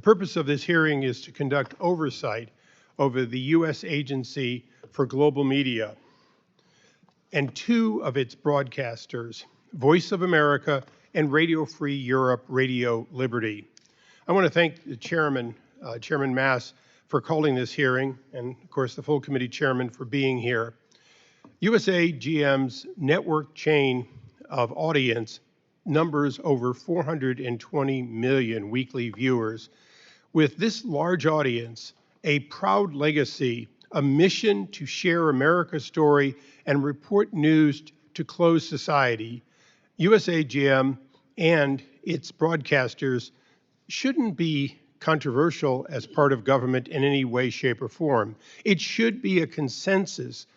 purpose of this hearing is to conduct oversight over the U.S. Agency for Global Media and two of its broadcasters, Voice of America and Radio Free Europe, Radio Liberty. I want to thank the chairman, Chairman Mass, for calling this hearing, and of course the full committee chairman for being here. USAGM's network chain of audience numbers over 420 million weekly viewers. With this large audience, a proud legacy, a mission to share America's story and report news to close society, USAGM and its broadcasters shouldn't be controversial as part of government in any way, shape, or form. It should be a consensus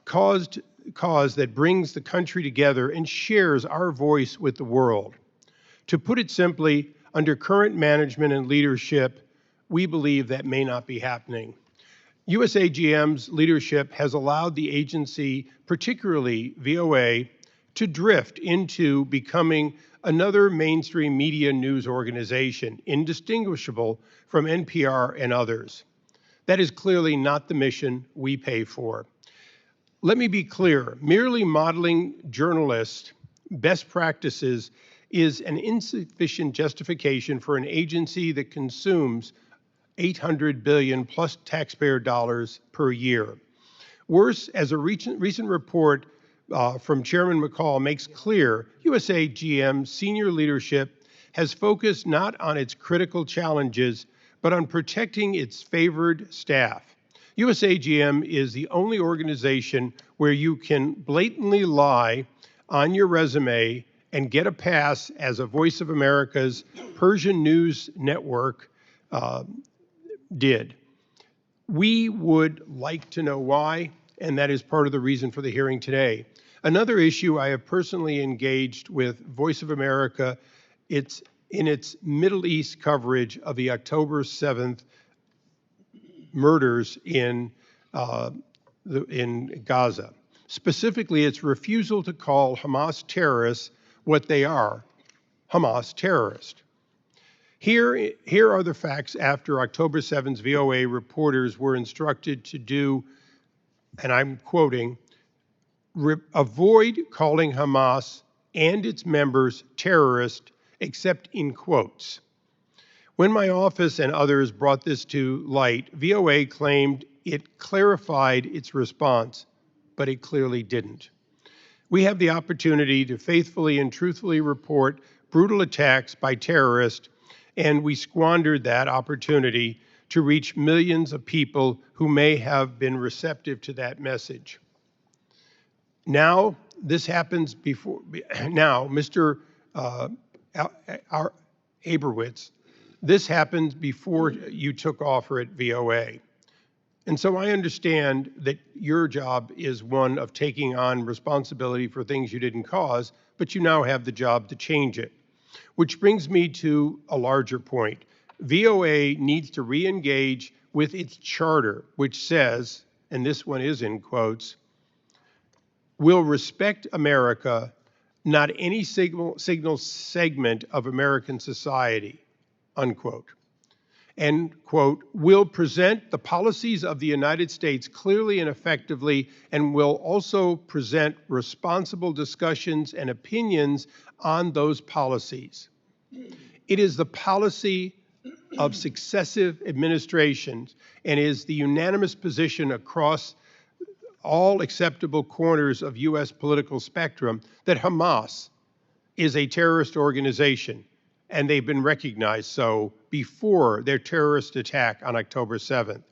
cause that brings the country together and shares our voice with the world. To put it simply, under current management and leadership, we believe that may not be happening. USAGM's leadership has allowed the agency, particularly VOA, to drift into becoming another mainstream media news organization, indistinguishable from NPR and others. That is clearly not the mission we pay for. Let me be clear, merely modeling journalists' best practices is an insufficient justification for an agency that consumes $800 billion plus taxpayer dollars per year. Worse, as a recent report from Chairman McCall makes clear, USAGM's senior leadership has focused not on its critical challenges, but on protecting its favored staff. USAGM is the only organization where you can blatantly lie on your resume and get a pass as a Voice of America's Persian News Network did. We would like to know why, and that is part of the reason for the hearing today. Another issue I have personally engaged with Voice of America, it's in its Middle East coverage of the October 7th murders in Gaza. Specifically, its refusal to call Hamas terrorists what they are, Hamas terrorists. Here are the facts after October 7th's VOA reporters were instructed to do, and I'm quoting, avoid calling Hamas and its members terrorists, except in quotes. When my office and others brought this to light, VOA claimed it clarified its response, but it clearly didn't. We have the opportunity to faithfully and truthfully report brutal attacks by terrorists, and we squandered that opportunity to reach millions of people who may have been receptive to that message. Now, this happens before, now, Mr. Aberwitz, this happened before you took offer at VOA. And so I understand that your job is one of taking on responsibility for things you didn't cause, but you now have the job to change it. Which brings me to a larger point. VOA needs to re-engage with its charter, which says, and this one is in quotes, will respect America, not any signal segment of American society, unquote. And, quote, will present the policies of the United States clearly and effectively, and will also present responsible discussions and opinions on those policies. It is the policy of successive administrations and is the unanimous position across all acceptable corners of U.S. political spectrum that Hamas is a terrorist organization, and they've been recognized so before their terrorist attack on October 7th.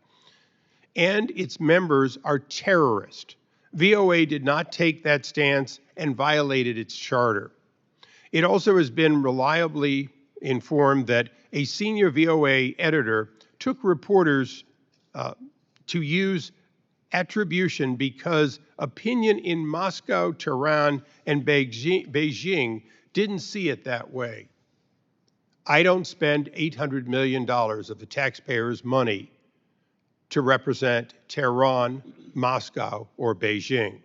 And its members are terrorists. VOA did not take that stance and violated its charter. It also has been reliably informed that a senior VOA editor took reporters to use attribution because opinion in Moscow, Tehran, and Beijing didn't see it that way. I don't spend $800 million of the taxpayers' money to represent Tehran, Moscow, or Beijing.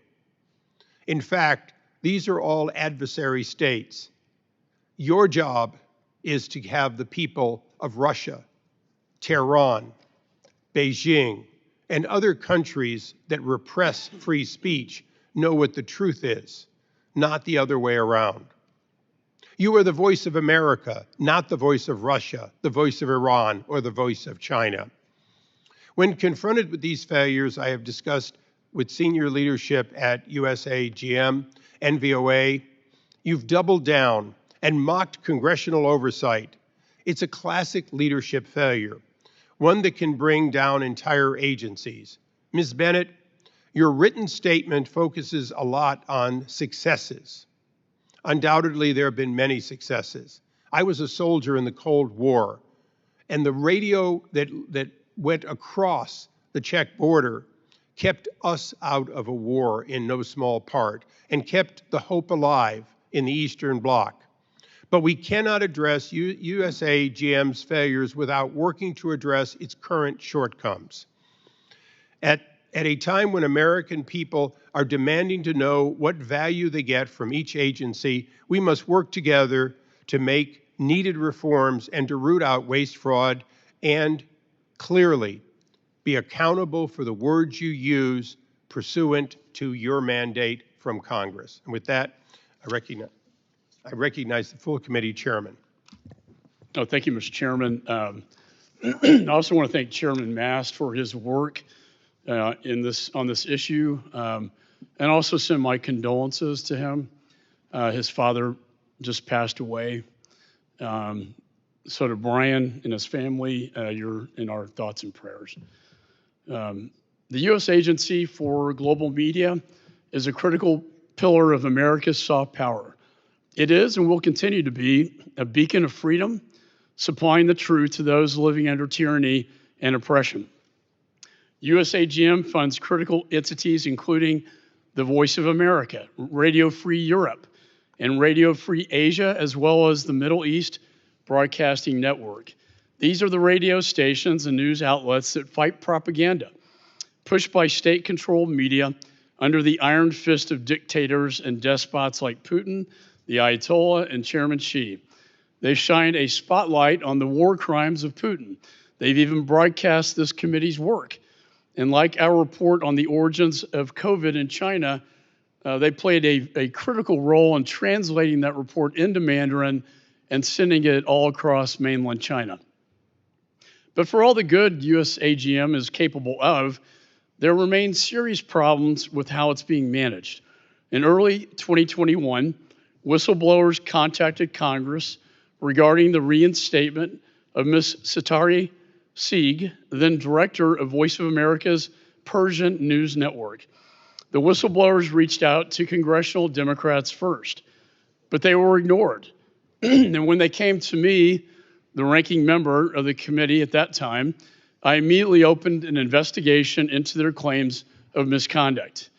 In fact, these are all adversary states. Your job is to have the people of Russia, Tehran, Beijing, and other countries that repress free speech know what the truth is, not the other way around. You are the voice of America, not the voice of Russia, the voice of Iran, or the voice of China. When confronted with these failures, I have discussed with senior leadership at USA GM, NVOA, you've doubled down and mocked congressional oversight. It's a classic leadership failure, one that can bring down entire agencies. Ms. Bennett, your written statement focuses a lot on successes. Undoubtedly, there have been many successes. I was a soldier in the Cold War, and the radio that went across the Czech border kept us out of a war in no small part and kept the hope alive in the Eastern Bloc. But we cannot address USA GM's failures without working to address its current shortcomings. At a time when American people are demanding to know what value they get from each agency, we must work together to make needed reforms and to root out waste, fraud, and clearly be accountable for the words you use pursuant to your mandate from Congress. And with that, I recognize the full committee chairman. Oh, thank you, Mr. Chairman. I also want to thank Chairman Mast for his work on this issue, and also send my condolences to him. His father just passed away. So to Brian and his family, you're in our thoughts and prayers. The U.S. Agency for Global Media is a critical pillar of America's soft power. It is and will continue to be a beacon of freedom, supplying the truth to those living under tyranny and oppression. USAGM funds critical entities including the Voice of America, Radio Free Europe, and Radio Free Asia, as well as the Middle East Broadcasting Network. These are the radio stations and news outlets that fight propaganda, pushed by state-controlled media under the iron fist of dictators and despots like Putin, the Ayatollah, and Chairman Xi. They've shined a spotlight on the war crimes of Putin. They've even broadcast this committee's work. And like our report on the origins of COVID in China, they played a critical role in translating that report into Mandarin and sending it all across mainland China. But for all the good USAGM is capable of, there remain serious problems with how it's being managed. In early 2021, whistleblowers contacted Congress regarding the reinstatement of Ms. Sitari Sieg, then director of Voice of America's Persian News Network. The whistleblowers reached out to congressional Democrats first, but they were ignored. And when they came to me, the ranking member of the committee at that time, I immediately opened an investigation into their claims of misconduct.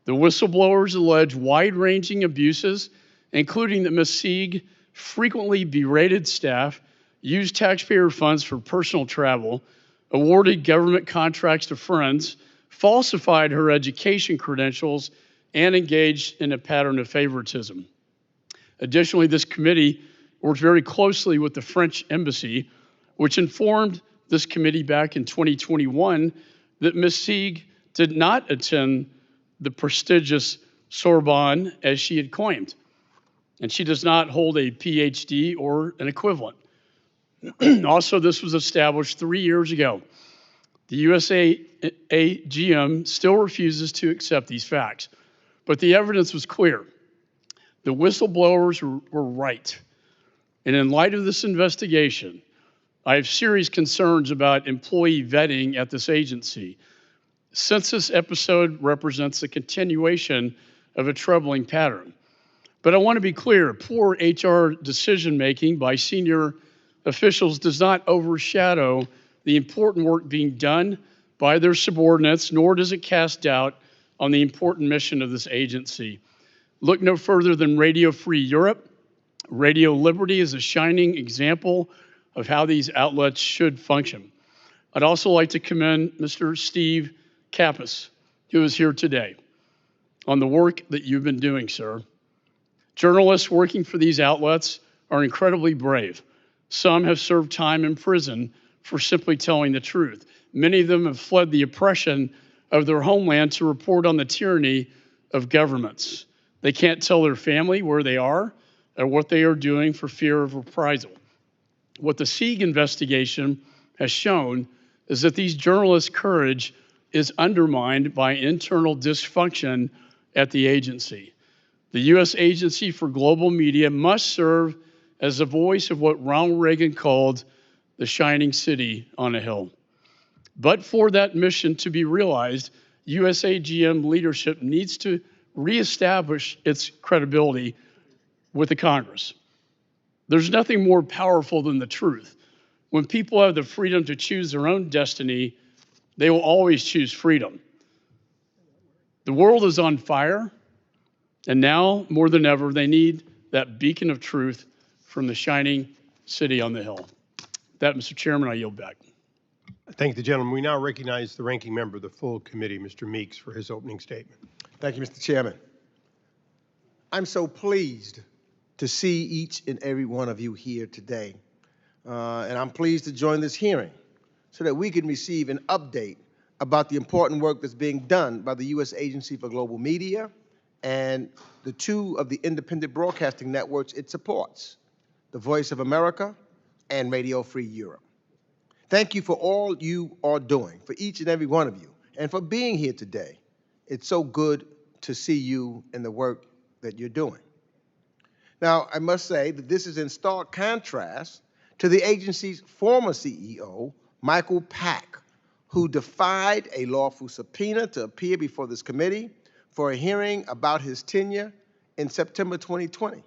The whistleblowers allege wide-ranging abuses, including that Ms. Sieg frequently berated staff, used taxpayer funds for personal travel, awarded government contracts to friends, falsified her education credentials, and engaged in a pattern of favoritism. Additionally, this committee worked very closely with the French embassy, which informed this committee back in 2021 that Ms. Sieg did not attend the prestigious Sorbonne as she had claimed, and she does not hold a PhD or an equivalent. Also, this was established 3 years ago. The USAGM still refuses to accept these facts, but the evidence was clear. The whistleblowers were right. And in light of this investigation, I have serious concerns about employee vetting at this agency. Since this episode represents a continuation of a troubling pattern. But I want to be clear, poor HR decision-making by senior officials does not overshadow the important work being done by their subordinates, nor does it cast doubt on the important mission of this agency. Look no further than Radio Free Europe. Radio Liberty is a shining example of how these outlets should function. I'd also like to commend Mr. Steve Kappas, who is here today, on the work that you've been doing, sir. Journalists working for these outlets are incredibly brave. Some have served time in prison for simply telling the truth. Many of them have fled the oppression of their homeland to report on the tyranny of governments. They can't tell their family where they are or what they are doing for fear of reprisal. What the Sieg investigation has shown is that these journalists' courage is undermined by internal dysfunction at the agency. The U.S. Agency for Global Media must serve as the voice of what Ronald Reagan called the shining city on a hill. But for that mission to be realized, USAGM leadership needs to reestablish its credibility with the Congress. There's nothing more powerful than the truth. When people have the freedom to choose their own destiny, they will always choose freedom. The world is on fire, and now more than ever, they need that beacon of truth from the shining city on the hill. With that, Mr. Chairman, I yield back. Thank the gentleman. We now recognize the ranking member of the full committee, Mr. Meeks, for his opening statement. Thank you, Mr. Chairman. I'm so pleased to see each and every one of you here today. And I'm pleased to join this hearing so that we can receive an update about the important work that's being done by the U.S. Agency for Global Media and the two of the independent broadcasting networks it supports, the Voice of America and Radio Free Europe. Thank you for all you are doing, for each and every one of you, and for being here today. It's so good to see you in the work that you're doing. Now, I must say that this is in stark contrast to the agency's former CEO, Michael Pack, who defied a lawful subpoena to appear before this committee for a hearing about his tenure in September 2020.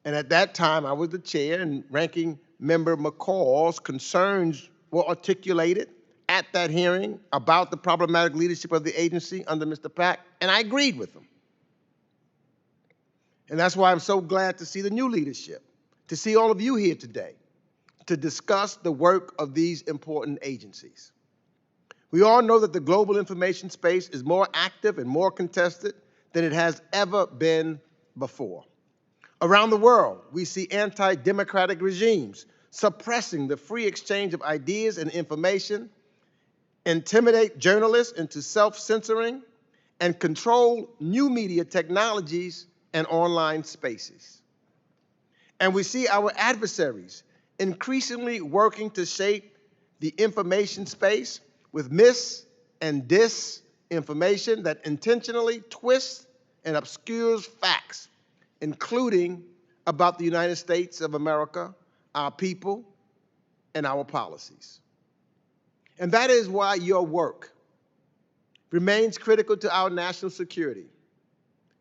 And at that time, I was the chair, and Ranking Member McCall's concerns were articulated at that hearing about the problematic leadership of the agency under Mr. Pack, and I agreed with him. And that's why I'm so glad to see the new leadership, to see all of you here today, to discuss the work of these important agencies. We all know that the global information space is more active and more contested than it has ever been before. Around the world, we see anti-democratic regimes suppressing the free exchange of ideas and information, intimidate journalists into self-censoring, and control new media technologies and online spaces. And we see our adversaries increasingly working to shape the information space with mis- and disinformation that intentionally twists and obscures facts, including about the United States of America, our people, and our policies. And that is why your work remains critical to our national security.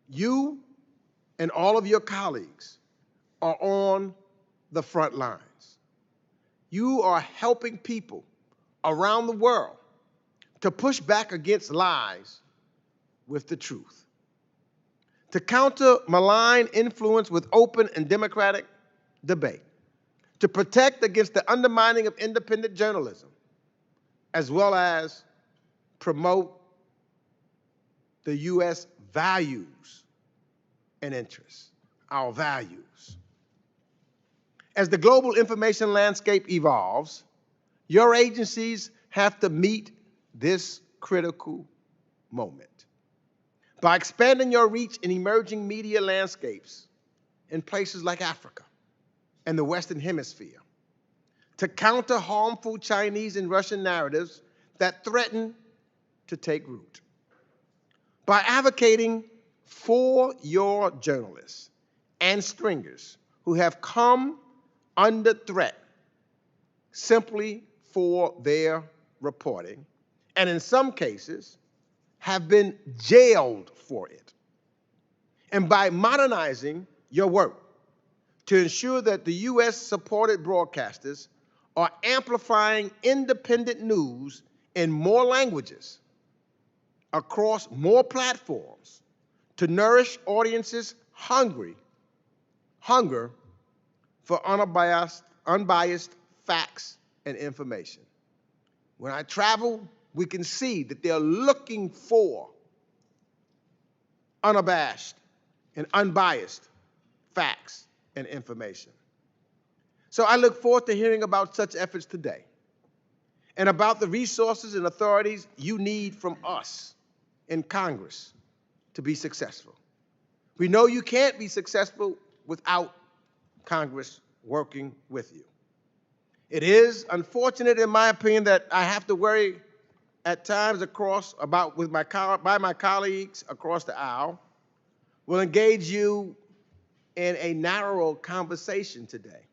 You and all of your colleagues are on the front lines. You are helping people around the world to push back against lies with the truth, to counter malign influence with open and democratic debate, to protect against the undermining of independent journalism, as well as promote the U.S. values and interests, our values. As the global information landscape evolves, your agencies have to meet this critical moment by expanding your reach in emerging media landscapes in places like Africa and the Western Hemisphere, to counter harmful Chinese and Russian narratives that threaten to take root, by advocating for your journalists and stringers who have come under threat simply for their reporting, and in some cases have been jailed for it, and by modernizing your work to ensure that the U.S.-supported broadcasters are amplifying independent news in more languages across more platforms to nourish audiences' hunger for unbiased facts and information. When I travel, we can see that they're looking for unabashed and unbiased facts and information. So I look forward to hearing about such efforts today and about the resources and authorities you need from us in Congress to be successful. We know you can't be successful without Congress working with you. It is unfortunate, in my opinion, that I have to worry at times by my colleagues across the aisle will engage you in a narrow conversation today.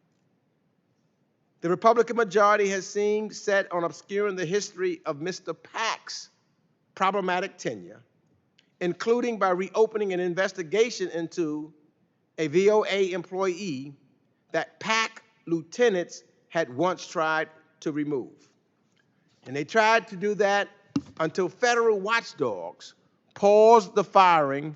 The Republican majority has seemed set on obscuring the history of Mr. Pack's problematic tenure, including by reopening an investigation into a VOA employee that Pack lieutenants had once tried to remove. And they tried to do that until federal watchdogs paused the firing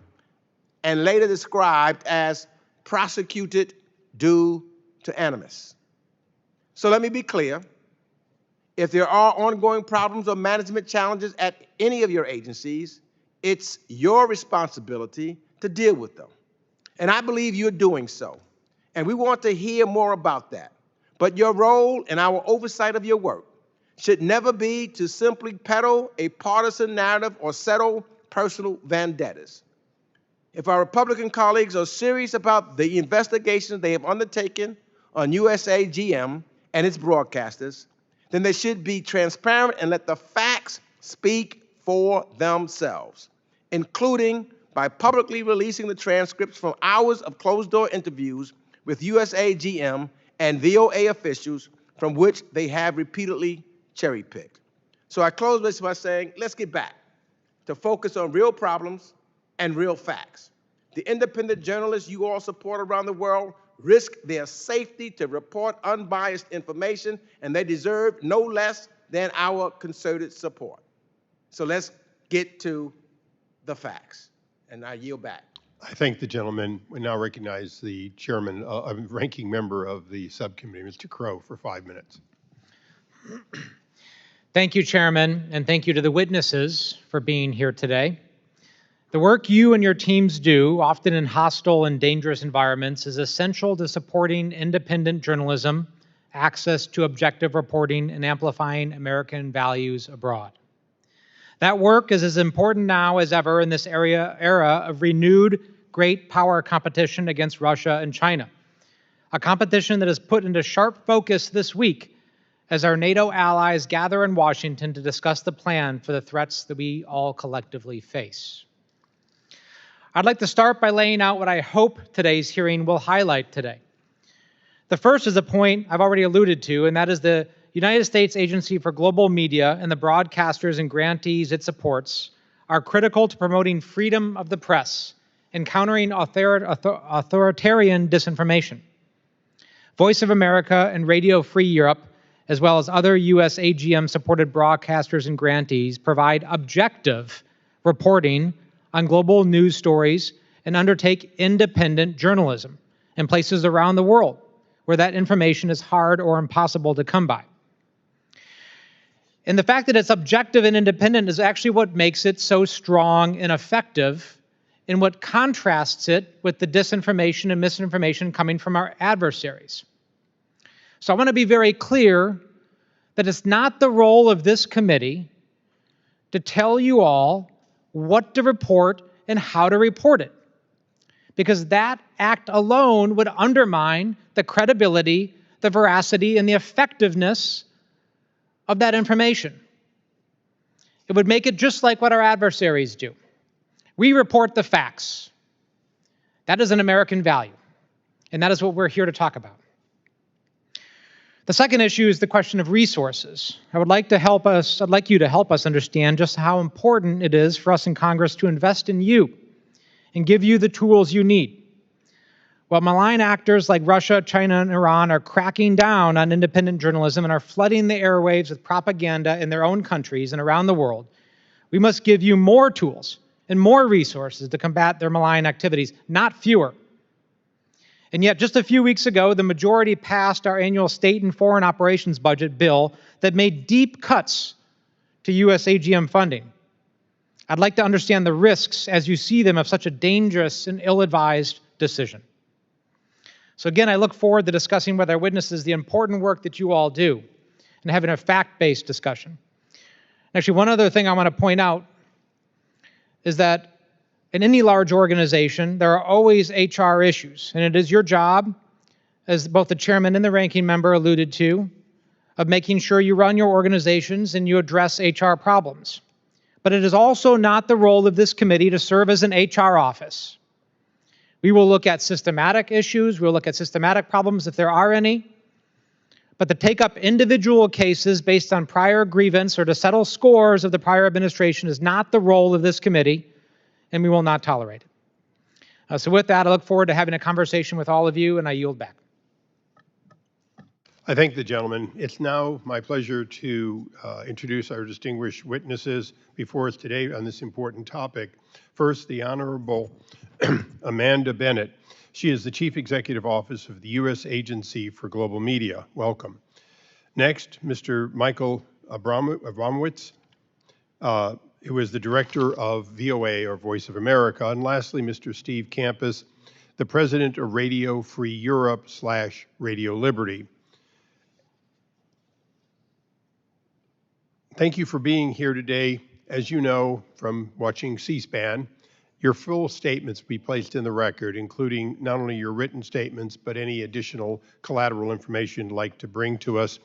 and later described as prosecuted due to animus. So let me be clear. If there are ongoing problems or management challenges at any of your agencies, it's your responsibility to deal with them. And I believe you're doing so. And we want to hear more about that. But your role in our oversight of your work should never be to simply peddle a partisan narrative or settle personal vendettas. If our Republican colleagues are serious about the investigations they have undertaken on USAGM and its broadcasters, then they should be transparent and let the facts speak for themselves, including by publicly releasing the transcripts from hours of closed-door interviews with USAGM and VOA officials from which they have repeatedly cherry-picked. So I close this by saying, let's get back to focus on real problems and real facts. The independent journalists you all support around the world risk their safety to report unbiased information, and they deserve no less than our concerted support. So let's get to the facts, and I yield back. I thank the gentleman. We now recognize the chairman, ranking member of the subcommittee, Mr. Crow, for 5 minutes. Thank you, Chairman, and thank you to the witnesses for being here today. The work you and your teams do, often in hostile and dangerous environments, is essential to supporting independent journalism, access to objective reporting, and amplifying American values abroad. That work is as important now as ever in this era of renewed great power competition against Russia and China, a competition that is put into sharp focus this week as our NATO allies gather in Washington to discuss the plan for the threats that we all collectively face. I'd like to start by laying out what I hope today's hearing will highlight today. The first is a point I've already alluded to, and that is the United States Agency for Global Media and the broadcasters and grantees it supports are critical to promoting freedom of the press and countering authoritarian disinformation. Voice of America and Radio Free Europe, as well as other U.S. AGM-supported broadcasters and grantees, provide objective reporting on global news stories and undertake independent journalism in places around the world where that information is hard or impossible to come by. And the fact that it's objective and independent is actually what makes it so strong and effective, and what contrasts it with the disinformation and misinformation coming from our adversaries. So I want to be very clear that it's not the role of this committee to tell you all what to report and how to report it, because that act alone would undermine the credibility, the veracity, and the effectiveness of that information. It would make it just like what our adversaries do. We report the facts. That is an American value, and that is what we're here to talk about. The second issue is the question of resources. I'd like you to help us understand just how important it is for us in Congress to invest in you and give you the tools you need. While malign actors like Russia, China, and Iran are cracking down on independent journalism and are flooding the airwaves with propaganda in their own countries and around the world, we must give you more tools and more resources to combat their malign activities, not fewer. And yet, just a few weeks ago, the majority passed our annual state and foreign operations budget bill that made deep cuts to U.S. AGM funding. I'd like to understand the risks as you see them of such a dangerous and ill-advised decision. So again, I look forward to discussing with our witnesses the important work that you all do and having a fact-based discussion. Actually, one other thing I want to point out is that in any large organization, there are always HR issues, and it is your job, as both the chairman and the ranking member alluded to, of making sure you run your organizations and you address HR problems. But it is also not the role of this committee to serve as an HR office. We will look at systematic issues, we'll look at systematic problems if there are any, but to take up individual cases based on prior grievance or to settle scores of the prior administration is not the role of this committee, and we will not tolerate it. So with that, I look forward to having a conversation with all of you, and I yield back. I thank the gentleman. It's now my pleasure to introduce our distinguished witnesses before us today on this important topic. First, the Honorable Amanda Bennett. She is the Chief Executive Officer of the U.S. Agency for Global Media. Welcome. Next, Mr. Michael Abramowitz, who is the Director of VOA, or Voice of America. And lastly, Mr. Steve Campus, the President of Radio Free Europe / Radio Liberty. Thank you for being here today. As you know from watching C-SPAN, your full statements will be placed in the record, including not only your written statements, but any additional collateral information you'd like to bring to us.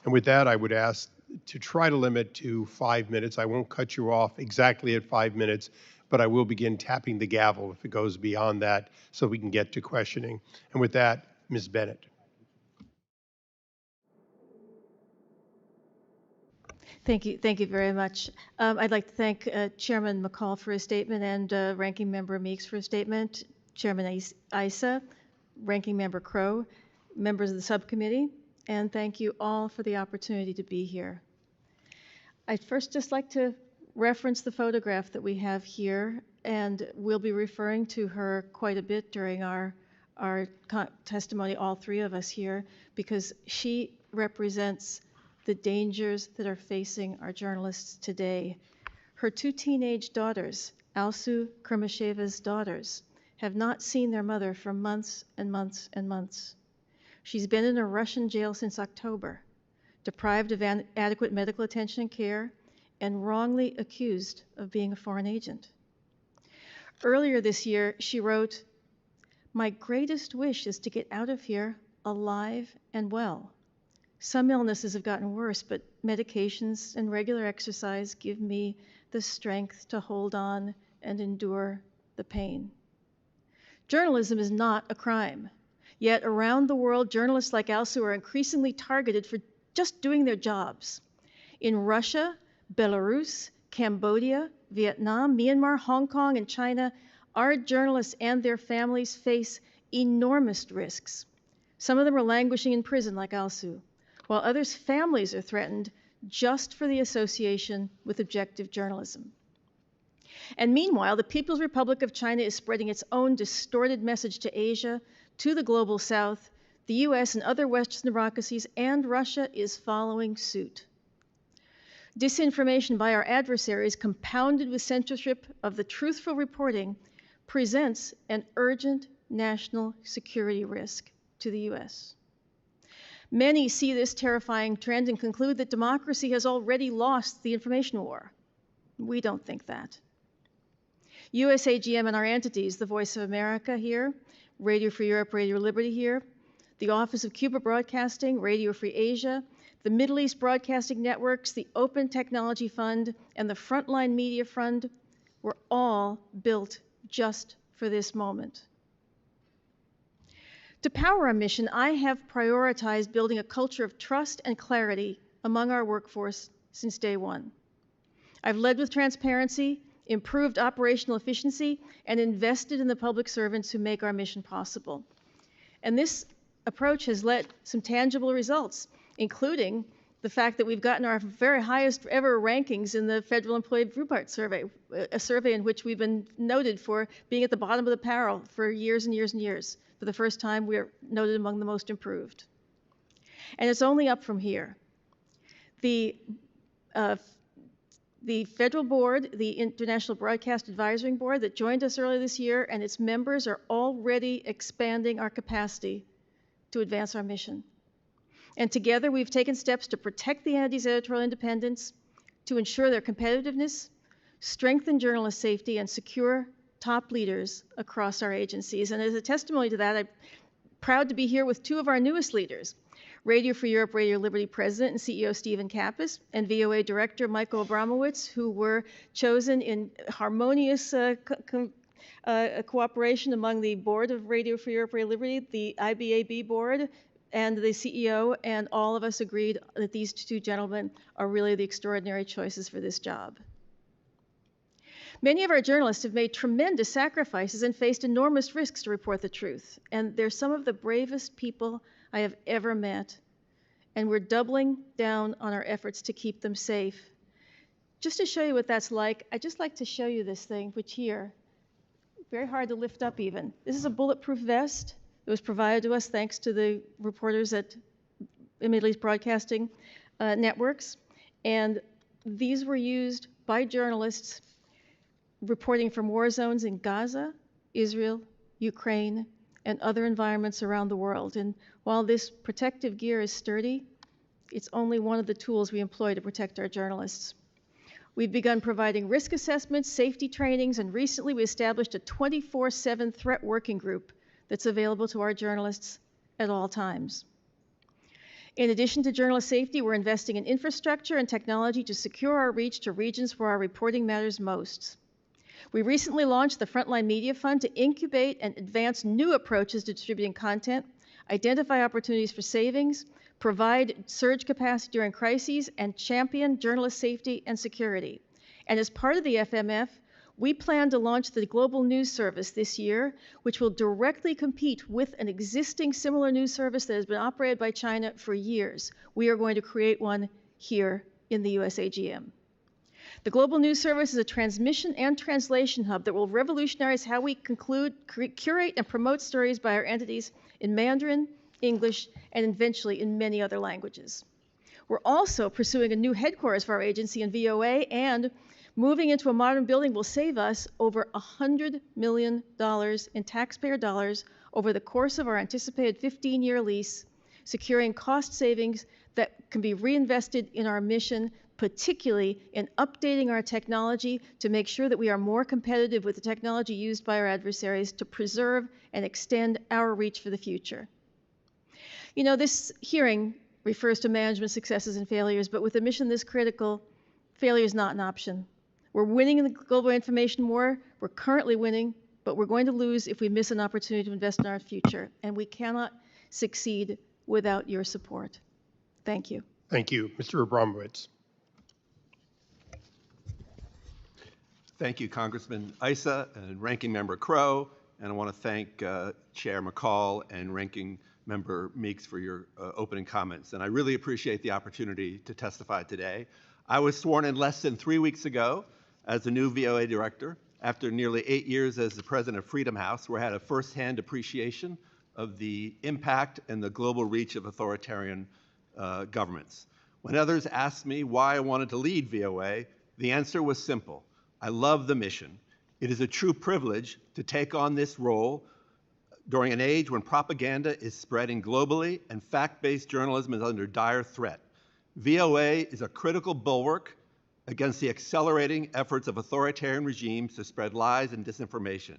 And with that, I would ask to try to limit to 5 minutes. I won't cut you off exactly at 5 minutes, but I will begin tapping the gavel if it goes beyond that so we can get to questioning. And with that, Ms. Bennett. Thank you very much. I'd like to thank Chairman McCall for his statement and Ranking Member Meeks for his statement, Chairman Issa, Ranking Member Crow, members of the subcommittee, and thank you all for the opportunity to be here. I'd first just like to reference the photograph that we have here, and we'll be referring to her quite a bit during our testimony, all three of us here, because she represents the dangers that are facing our journalists today. Her two teenage daughters, Alsu Kurmasheva's daughters, have not seen their mother for months and months and months. She's been in a Russian jail since October, deprived of adequate medical attention and care, and wrongly accused of being a foreign agent. Earlier this year, she wrote, "My greatest wish is to get out of here alive and well. Some illnesses have gotten worse, but medications and regular exercise give me the strength to hold on and endure the pain." Journalism is not a crime. Yet around the world, journalists like Alsu are increasingly targeted for just doing their jobs. In Russia, Belarus, Cambodia, Vietnam, Myanmar, Hong Kong, and China, our journalists and their families face enormous risks. Some of them are languishing in prison like Alsu, while others' families are threatened just for the association with objective journalism. And meanwhile, the People's Republic of China is spreading its own distorted message to Asia, to the global south, the US and other Western democracies, and Russia is following suit. Disinformation by our adversaries, compounded with censorship of the truthful reporting, presents an urgent national security risk to the US. Many see this terrifying trend and conclude that democracy has already lost the information war. We don't think that. USAGM and our entities, the Voice of America here, Radio Free Europe, Radio Liberty here, the Office of Cuba Broadcasting, Radio Free Asia, the Middle East Broadcasting Networks, the Open Technology Fund, and the Frontline Media Fund were all built just for this moment. To power our mission, I have prioritized building a culture of trust and clarity among our workforce since day one. I've led with transparency, improved operational efficiency, and invested in the public servants who make our mission possible. And this approach has led some tangible results, including the fact that we've gotten our very highest ever rankings in the Federal Employee Viewpoint Survey, a survey in which we've been noted for being at the bottom of the barrel for years and years and years. For the first time, we're noted among the most improved. And it's only up from here. The federal board, the International Broadcast Advisory Board that joined us earlier this year, and its members are already expanding our capacity to advance our mission. And together, we've taken steps to protect the entity's editorial independence, to ensure their competitiveness, strengthen journalist safety, and secure top leaders across our agencies. And as a testimony to that, I'm proud to be here with two of our newest leaders, Radio Free Europe, Radio Liberty President and CEO Stephen Kappas, and VOA Director Michael Abramowitz, who were chosen in harmonious cooperation among the board of Radio Free Europe, Radio Liberty, the IBAB board, and the CEO, and all of us agreed that these two gentlemen are really the extraordinary choices for this job. Many of our journalists have made tremendous sacrifices and faced enormous risks to report the truth, and they're some of the bravest people I have ever met, and we're doubling down on our efforts to keep them safe. Just to show you what that's like, I'd just like to show you this thing, which here, very hard to lift up even. This is a bulletproof vest. It was provided to us thanks to the reporters at Middle East Broadcasting Networks, and these were used by journalists reporting from war zones in Gaza, Israel, Ukraine, and other environments around the world. And while this protective gear is sturdy, it's only one of the tools we employ to protect our journalists. We've begun providing risk assessments, safety trainings, and recently we established a 24/7 threat working group that's available to our journalists at all times. In addition to journalist safety, we're investing in infrastructure and technology to secure our reach to regions where our reporting matters most. We recently launched the Frontline Media Fund to incubate and advance new approaches to distributing content, identify opportunities for savings, provide surge capacity during crises, and champion journalist safety and security. And as part of the FMF, we plan to launch the Global News Service this year, which will directly compete with an existing similar news service that has been operated by China for years. We are going to create one here in the USAGM. The Global News Service is a transmission and translation hub that will revolutionize how we curate and promote stories by our entities in Mandarin, English, and eventually in many other languages. We're also pursuing a new headquarters for our agency in VOA, and moving into a modern building will save us over $100 million in taxpayer dollars over the course of our anticipated 15-year lease, securing cost savings that can be reinvested in our mission, particularly in updating our technology to make sure that we are more competitive with the technology used by our adversaries to preserve and extend our reach for the future. You know, this hearing refers to management successes and failures, but with a mission this critical, failure is not an option. We're winning in the global information war. We're currently winning, but we're going to lose if we miss an opportunity to invest in our future, and we cannot succeed without your support. Thank you. Thank you. Mr. Abramowitz. Thank you, Congressman Issa and Ranking Member Crow, and I want to thank Chair McCall and Ranking Member Meeks for your opening comments. And I really appreciate the opportunity to testify today. I was sworn in less than 3 weeks ago as the new VOA director after nearly 8 years as the president of Freedom House, where I had a firsthand appreciation of the impact and the global reach of authoritarian governments. When others asked me why I wanted to lead VOA, the answer was simple. I love the mission. It is a true privilege to take on this role during an age when propaganda is spreading globally and fact-based journalism is under dire threat. VOA is a critical bulwark against the accelerating efforts of authoritarian regimes to spread lies and disinformation.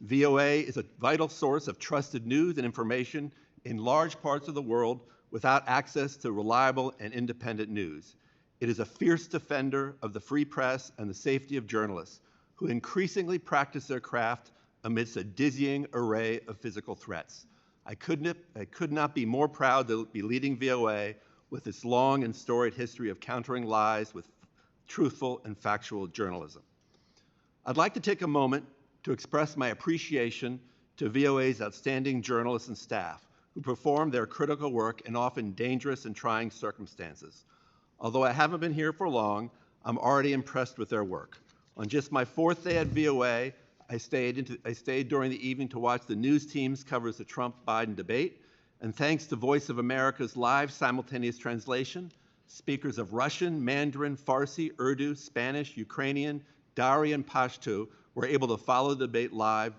VOA is a vital source of trusted news and information in large parts of the world without access to reliable and independent news. It is a fierce defender of the free press and the safety of journalists who increasingly practice their craft amidst a dizzying array of physical threats. I could not be more proud to be leading VOA with its long and storied history of countering lies with truthful and factual journalism. I'd like to take a moment to express my appreciation to VOA's outstanding journalists and staff who perform their critical work in often dangerous and trying circumstances. Although I haven't been here for long, I'm already impressed with their work. On just my 4th day at VOA, I stayed during the evening to watch the news teams cover the Trump-Biden debate, and thanks to Voice of America's live simultaneous translation, speakers of Russian, Mandarin, Farsi, Urdu, Spanish, Ukrainian, Dari, and Pashto were able to follow the debate live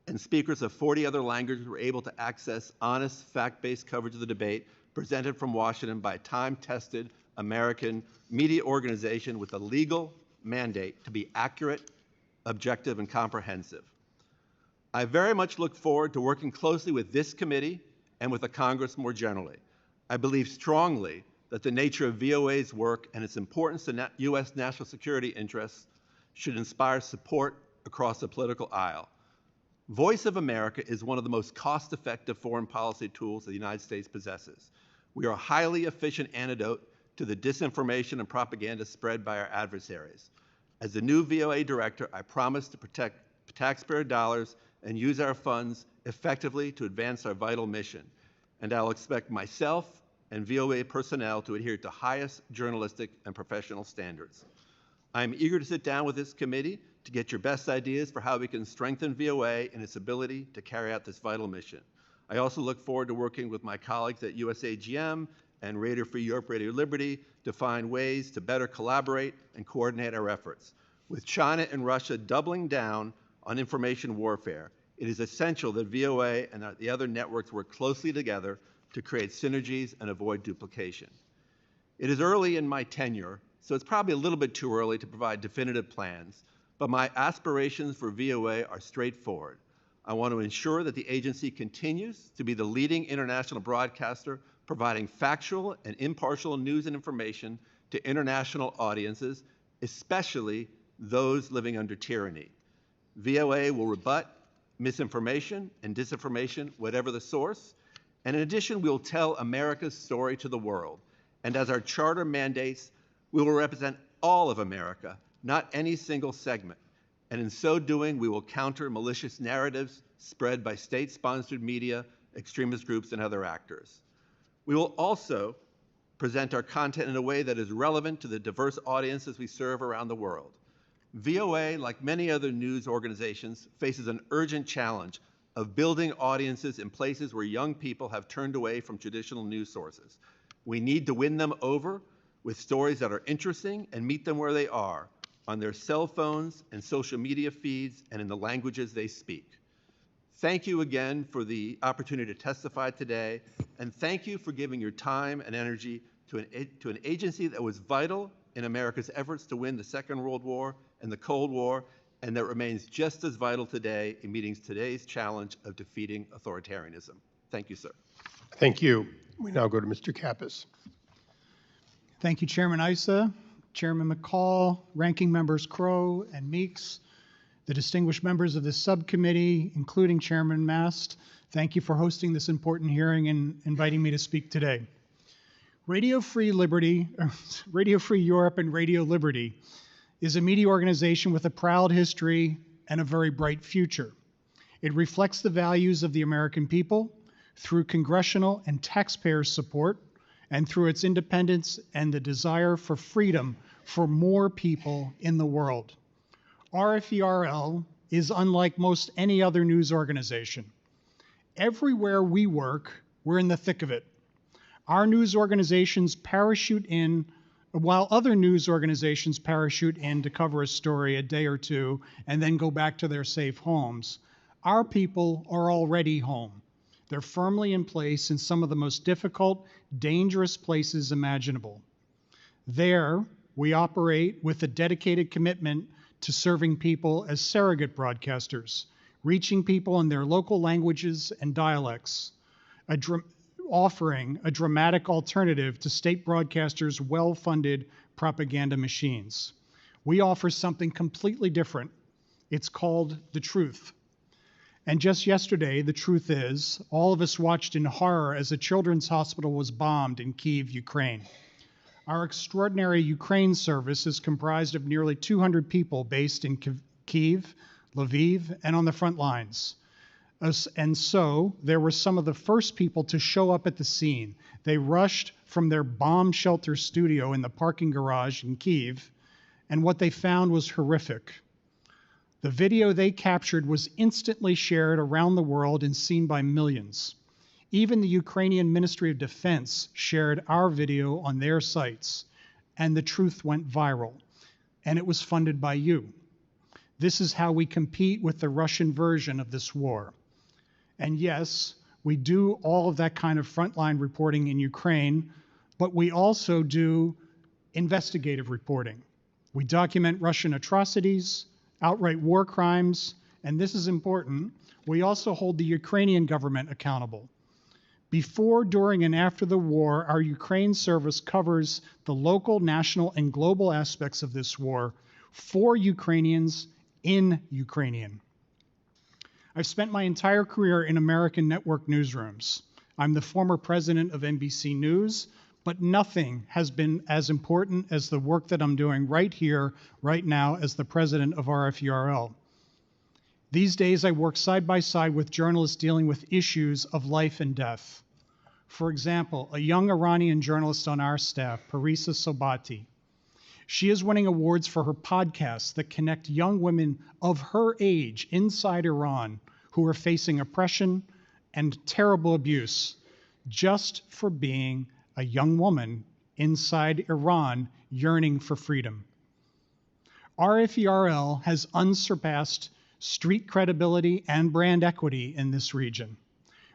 and speakers of 40 other languages were able to access honest, fact-based coverage of the debate presented from Washington by a time-tested American media organization with a legal mandate to be accurate, objective, and comprehensive. I very much look forward to working closely with this committee and with the Congress more generally. I believe strongly that the nature of VOA's work and its importance to U.S. national security interests should inspire support across the political aisle. Voice of America is one of the most cost-effective foreign policy tools the United States possesses. We are a highly efficient antidote to the disinformation and propaganda spread by our adversaries. As the new VOA director, I promise to protect taxpayer dollars and use our funds effectively to advance our vital mission. And I'll expect myself and VOA personnel to adhere to highest journalistic and professional standards. I'm eager to sit down with this committee to get your best ideas for how we can strengthen VOA in its ability to carry out this vital mission. I also look forward to working with my colleagues at USAGM and Radio Free Europe, Radio Liberty to find ways to better collaborate and coordinate our efforts. With China and Russia doubling down on information warfare, it is essential that VOA and the other networks work closely together to create synergies and avoid duplication. It is early in my tenure, so it's probably a little bit too early to provide definitive plans, but my aspirations for VOA are straightforward. I want to ensure that the agency continues to be the leading international broadcaster, providing factual and impartial news and information to international audiences, especially those living under tyranny. VOA will rebut misinformation and disinformation, whatever the source, and in addition, we will tell America's story to the world. And as our charter mandates, we will represent all of America, not any single segment. And in so doing, we will counter malicious narratives spread by state-sponsored media, extremist groups, and other actors. We will also present our content in a way that is relevant to the diverse audiences we serve around the world. VOA, like many other news organizations, faces an urgent challenge of building audiences in places where young people have turned away from traditional news sources. We need to win them over with stories that are interesting and meet them where they are, on their cell phones and social media feeds and in the languages they speak. Thank you again for the opportunity to testify today, and thank you for giving your time and energy to an agency that was vital in America's efforts to win the Second World War and the Cold War, and that remains just as vital today in meeting today's challenge of defeating authoritarianism. Thank you, sir. Thank you. We now go to Mr. Kappas. Thank you, Chairman Issa, Chairman McCall, Ranking Members Crow and Meeks, the distinguished members of this subcommittee, including Chairman Mast. Thank you for hosting this important hearing and inviting me to speak today. Radio Free Europe and Radio Liberty is a media organization with a proud history and a very bright future. It reflects the values of the American people through congressional and taxpayer support and through its independence and the desire for freedom for more people in the world. RFERL is unlike most any other news organization. Everywhere we work, we're in the thick of it. Our news organizations parachute in, while other news organizations parachute in to cover a story a day or two and then go back to their safe homes. Our people are already home. They're firmly in place in some of the most difficult, dangerous places imaginable. There, we operate with a dedicated commitment to serving people as surrogate broadcasters, reaching people in their local languages and dialects, offering a dramatic alternative to state broadcasters' well-funded propaganda machines. We offer something completely different. It's called the truth. And just yesterday, the truth is, all of us watched in horror as a children's hospital was bombed in Kyiv, Ukraine. Our extraordinary Ukraine service is comprised of nearly 200 people based in Kyiv, Lviv, and on the front lines. And so there were some of the first people to show up at the scene. They rushed from their bomb shelter studio in the parking garage in Kyiv, and what they found was horrific. The video they captured was instantly shared around the world and seen by millions. Even the Ukrainian Ministry of Defense shared our video on their sites, and the truth went viral, and it was funded by you. This is how we compete with the Russian version of this war. And yes, we do all of that kind of frontline reporting in Ukraine, but we also do investigative reporting. We document Russian atrocities, outright war crimes, and this is important, we also hold the Ukrainian government accountable. Before, during, and after the war, our Ukraine service covers the local, national, and global aspects of this war for Ukrainians in Ukrainian. I've spent my entire career in American network newsrooms. I'm the former president of NBC News, but nothing has been as important as the work that I'm doing right here, right now, as the president of RFERL. These days, I work side by side with journalists dealing with issues of life and death. For example, a young Iranian journalist on our staff, Parisa Sobati. She is winning awards for her podcasts that connect young women of her age inside Iran who are facing oppression and terrible abuse just for being a young woman inside Iran yearning for freedom. RFERL has unsurpassed street credibility and brand equity in this region.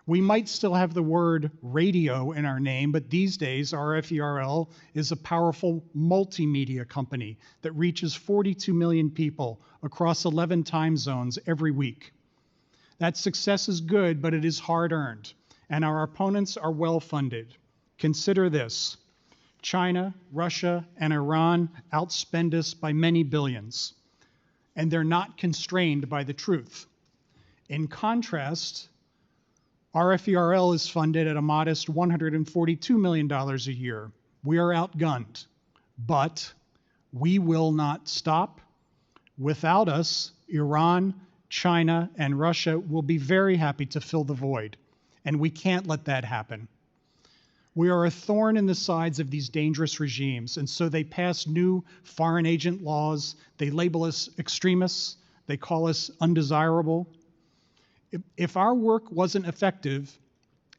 We might still have the word radio in our name, but these days RFERL is a powerful multimedia company that reaches 42 million people across 11 time zones every week. That success is good, but it is hard-earned, and our opponents are well-funded. Consider this: China, Russia, and Iran outspend us by many billions, and they're not constrained by the truth. In contrast, RFERL is funded at a modest $142 million a year. We are outgunned, but we will not stop. Without us, Iran, China, and Russia will be very happy to fill the void, and we can't let that happen. We are a thorn in the sides of these dangerous regimes, and so they pass new foreign agent laws. They label us extremists. They call us undesirable. If our work wasn't effective,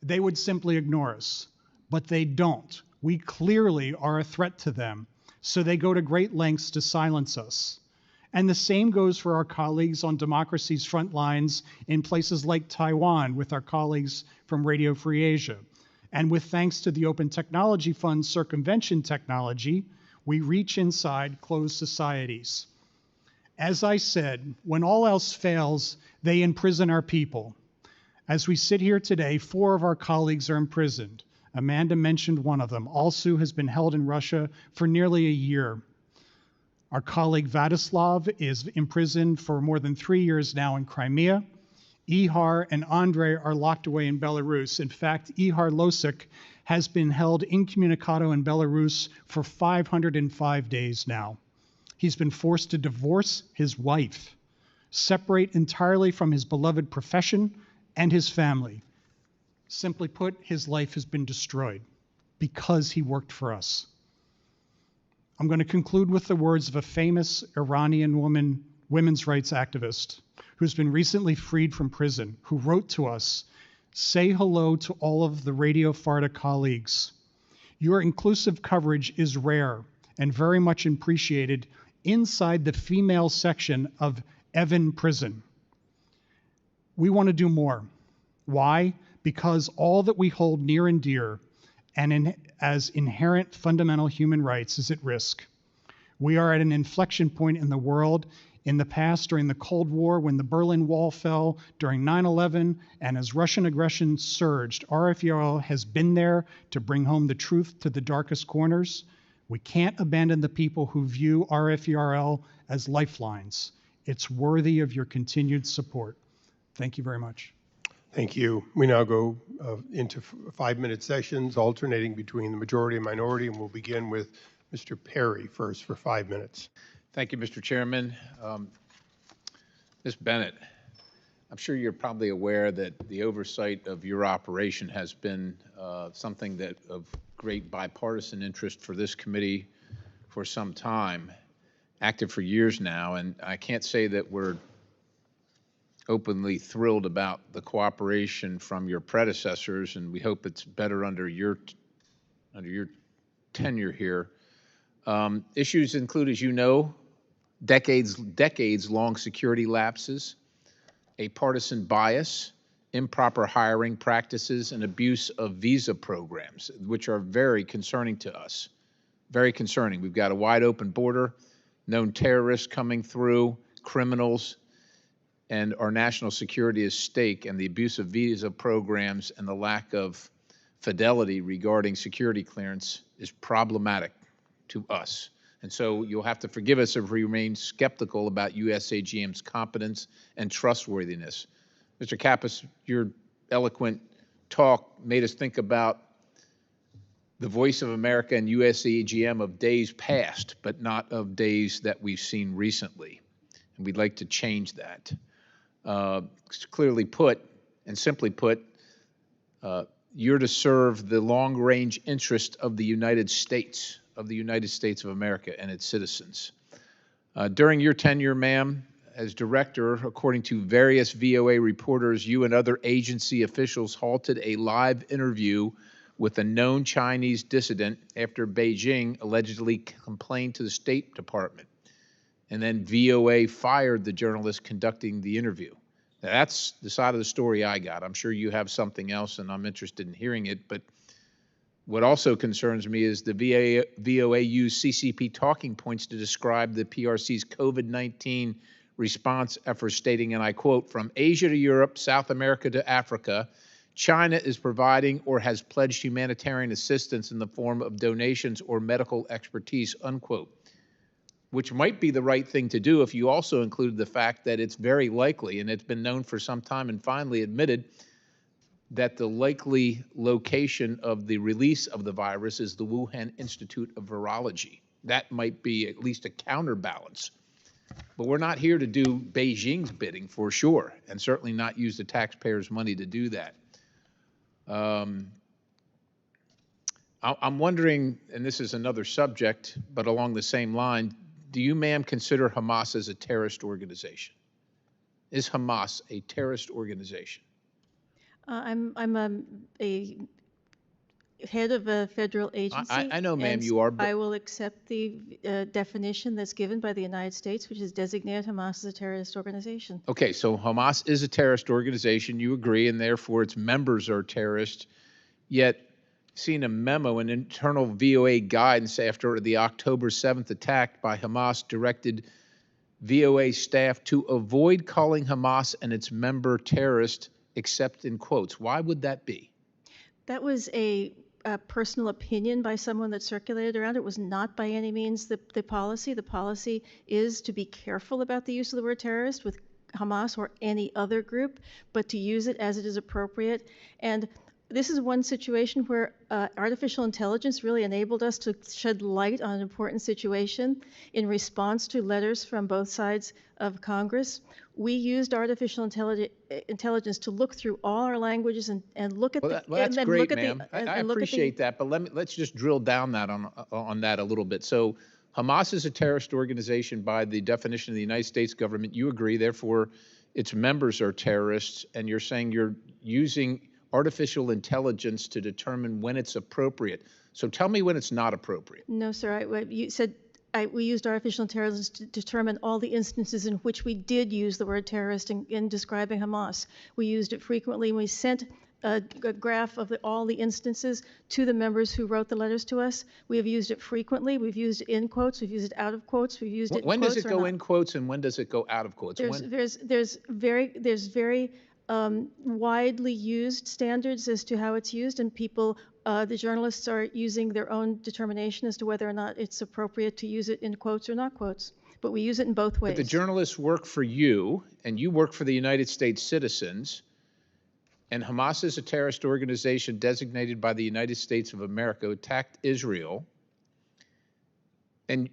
they would simply ignore us, but they don't. We clearly are a threat to them, so they go to great lengths to silence us. And the same goes for our colleagues on democracy's front lines in places like Taiwan with our colleagues from Radio Free Asia. And with thanks to the Open Technology Fund's circumvention technology, we reach inside closed societies. As I said, when all else fails, they imprison our people. As we sit here today, 4 of our colleagues are imprisoned. Amanda mentioned one of them. Alsu has been held in Russia for nearly a year. Our colleague Vladislav is imprisoned for more than 3 years now in Crimea. Ihar and Andrei are locked away in Belarus. In fact, Ihar Losik has been held incommunicado in Belarus for 505 days now. He's been forced to divorce his wife, separate entirely from his beloved profession and his family. Simply put, his life has been destroyed because he worked for us. I'm going to conclude with the words of a famous Iranian women's rights activist who's been recently freed from prison, who wrote to us, "Say hello to all of the Radio Farda colleagues. Your inclusive coverage is rare and very much appreciated inside the female section of Evin Prison. We want to do more. Why? Because all that we hold near and dear and as inherent fundamental human rights is at risk. We are at an inflection point in the world. In the past, during the Cold War, when the Berlin Wall fell, during 9/11, and as Russian aggression surged, RFERL has been there to bring home the truth to the darkest corners. We can't abandon the people who view RFERL as lifelines. It's worthy of your continued support. Thank you very much. Thank you. We now go into 5-minute sessions, alternating between the majority and minority, and we'll begin with Mr. Perry first for 5 minutes. Thank you, Mr. Chairman. Ms. Bennett, I'm sure you're probably aware that the oversight of your operation has been something that of great bipartisan interest for this committee for some time, active for years now, and I can't say that we're openly thrilled about the cooperation from your predecessors, and we hope it's better under your tenure here. Issues include, as you know, decades-long security lapses, a partisan bias, improper hiring practices, and abuse of visa programs, which are very concerning to us. Very concerning. We've got a wide open border, known terrorists coming through, criminals, and our national security is at stake, and the abuse of visa programs and the lack of fidelity regarding security clearance is problematic to us. And so you'll have to forgive us if we remain skeptical about USAGM's competence and trustworthiness. Mr. Kappas, your eloquent talk made us think about the voice of America and USAGM of days past, but not of days that we've seen recently. And we'd like to change that. Clearly put, and simply put, you're to serve the long-range interest of the United States of America and its citizens. During your tenure, ma'am, as director, according to various VOA reporters, you and other agency officials halted a live interview with a known Chinese dissident after Beijing allegedly complained to the State Department. And then VOA fired the journalist conducting the interview. Now, that's the side of the story I got. I'm sure you have something else, and I'm interested in hearing it. But what also concerns me is the VOA used CCP talking points to describe the PRC's COVID-19 response efforts, stating, and I quote, "From Asia to Europe, South America to Africa, China is providing or has pledged humanitarian assistance in the form of donations or medical expertise," unquote. Which might be the right thing to do if you also included the fact that it's very likely, and it's been known for some time and finally admitted, that the likely location of the release of the virus is the Wuhan Institute of Virology. That might be at least a counterbalance. But we're not here to do Beijing's bidding for sure, and certainly not use the taxpayers' money to do that. I'm wondering, and this is another subject, but along the same line, do you, ma'am, consider Hamas as a terrorist organization? Is Hamas a terrorist organization? I'm a head of a federal agency. I know, ma'am, you are. I will accept the definition that's given by the United States, which is designated Hamas as a terrorist organization. Okay, so Hamas is a terrorist organization. You agree, and therefore its members are terrorists. Yet, seen a memo, an internal VOA guidance after the October 7th attack by Hamas directed VOA staff to avoid calling Hamas and its member terrorist, except in quotes. Why would that be? That was a personal opinion by someone that circulated around. It was not by any means the policy. The policy is to be careful about the use of the word terrorist with Hamas or any other group, but to use it as it is appropriate. And this is one situation where artificial intelligence really enabled us to shed light on an important situation in response to letters from both sides of Congress. We used artificial intelligence to look through all our languages and look at that's great, ma'am. I appreciate that, but let's just drill down that on that a little bit. So Hamas is a terrorist organization by the definition of the United States government. You agree, therefore its members are terrorists, and you're saying you're using artificial intelligence to determine when it's appropriate. So tell me when it's not appropriate. No, sir. You said we used artificial intelligence to determine all the instances in which we did use the word terrorist in describing Hamas. We used it frequently. We sent a graph of all the instances to the members who wrote the letters to us. We have used it frequently. We've used it in quotes. We've used it out of quotes. We've used it in quotes. When does it go in quotes and when does it go out of quotes? There's very widely used standards as to how it's used, and people, the journalists are using their own determination as to whether or not it's appropriate to use it in quotes or not quotes. But we use it in both ways. But the journalists work for you, and you work for the United States citizens, and Hamas is a terrorist organization designated by the United States of America, attacked Israel, and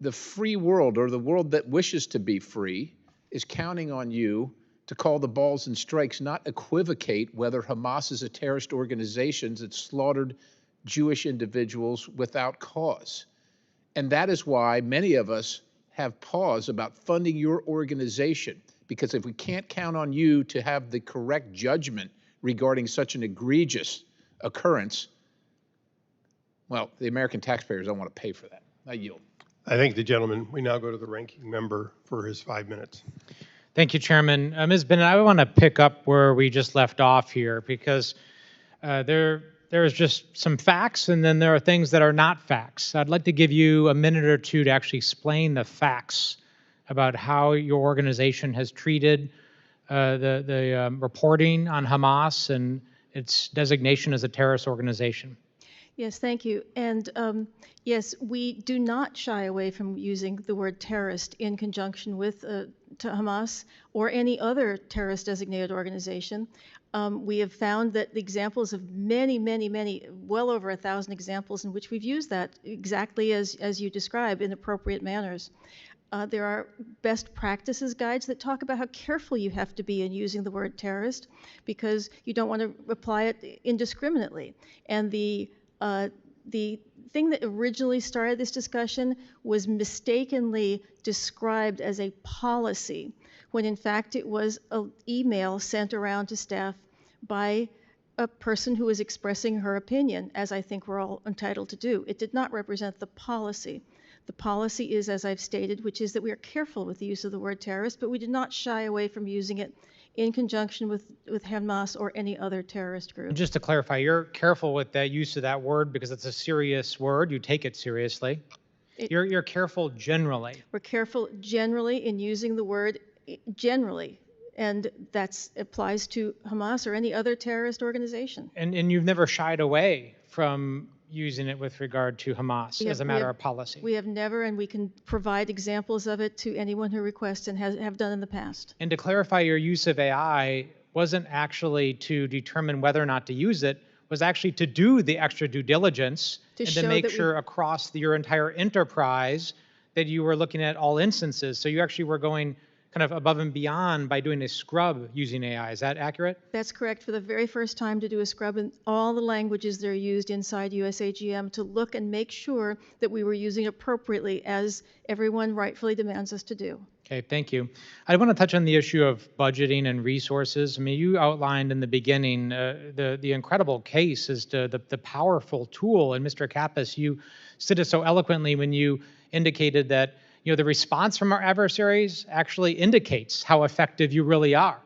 the free world, or the world that wishes to be free, is counting on you to call the balls and strikes, not equivocate whether Hamas is a terrorist organization that slaughtered Jewish individuals without cause. And that is why many of us have pause about funding your organization, because if we can't count on you to have the correct judgment regarding such an egregious occurrence, well, the American taxpayers don't want to pay for that. I yield. I thank the gentleman. We now go to the ranking member for his 5 minutes. Thank you, Chairman. Ms. Bennett, I want to pick up where we just left off here because there is just some facts and then there are things that are not facts. I'd like to give you a minute or two to actually explain the facts about how your organization has treated the reporting on Hamas and its designation as a terrorist organization. Yes, thank you. And yes, we do not shy away from using the word terrorist in conjunction with Hamas or any other terrorist designated organization. We have found that the examples of many, well over 1,000 examples in which we've used that exactly as you describe in appropriate manners. There are best practices guides that talk about how careful you have to be in using the word terrorist because you don't want to apply it indiscriminately. And the thing that originally started this discussion was mistakenly described as a policy, when in fact it was an email sent around to staff by a person who was expressing her opinion, as I think we're all entitled to do. It did not represent the policy. The policy is, as I've stated, which is that we are careful with the use of the word terrorist, but we did not shy away from using it in conjunction with Hamas or any other terrorist group. And just to clarify, you're careful with that use of that word because it's a serious word. You take it seriously. You're careful generally. We're careful generally in using the word generally, and that applies to Hamas or any other terrorist organization. And you've never shied away from using it with regard to Hamas as a matter of policy. We have never, and we can provide examples of it to anyone who requests and have done in the past. And to clarify, your use of AI wasn't actually to determine whether or not to use it, was actually to do the extra due diligence and to make sure across your entire enterprise that you were looking at all instances. So you actually were going kind of above and beyond by doing a scrub using AI. Is that accurate? That's correct. For the very first time to do a scrub in all the languages that are used inside USAGM to look and make sure that we were using appropriately as everyone rightfully demands us to do. Okay, thank you. I want to touch on the issue of budgeting and resources. I mean, you outlined in the beginning the incredible case as to the powerful tool. And Mr. Kappas, you said it so eloquently when you indicated that the response from our adversaries actually indicates how effective you really are.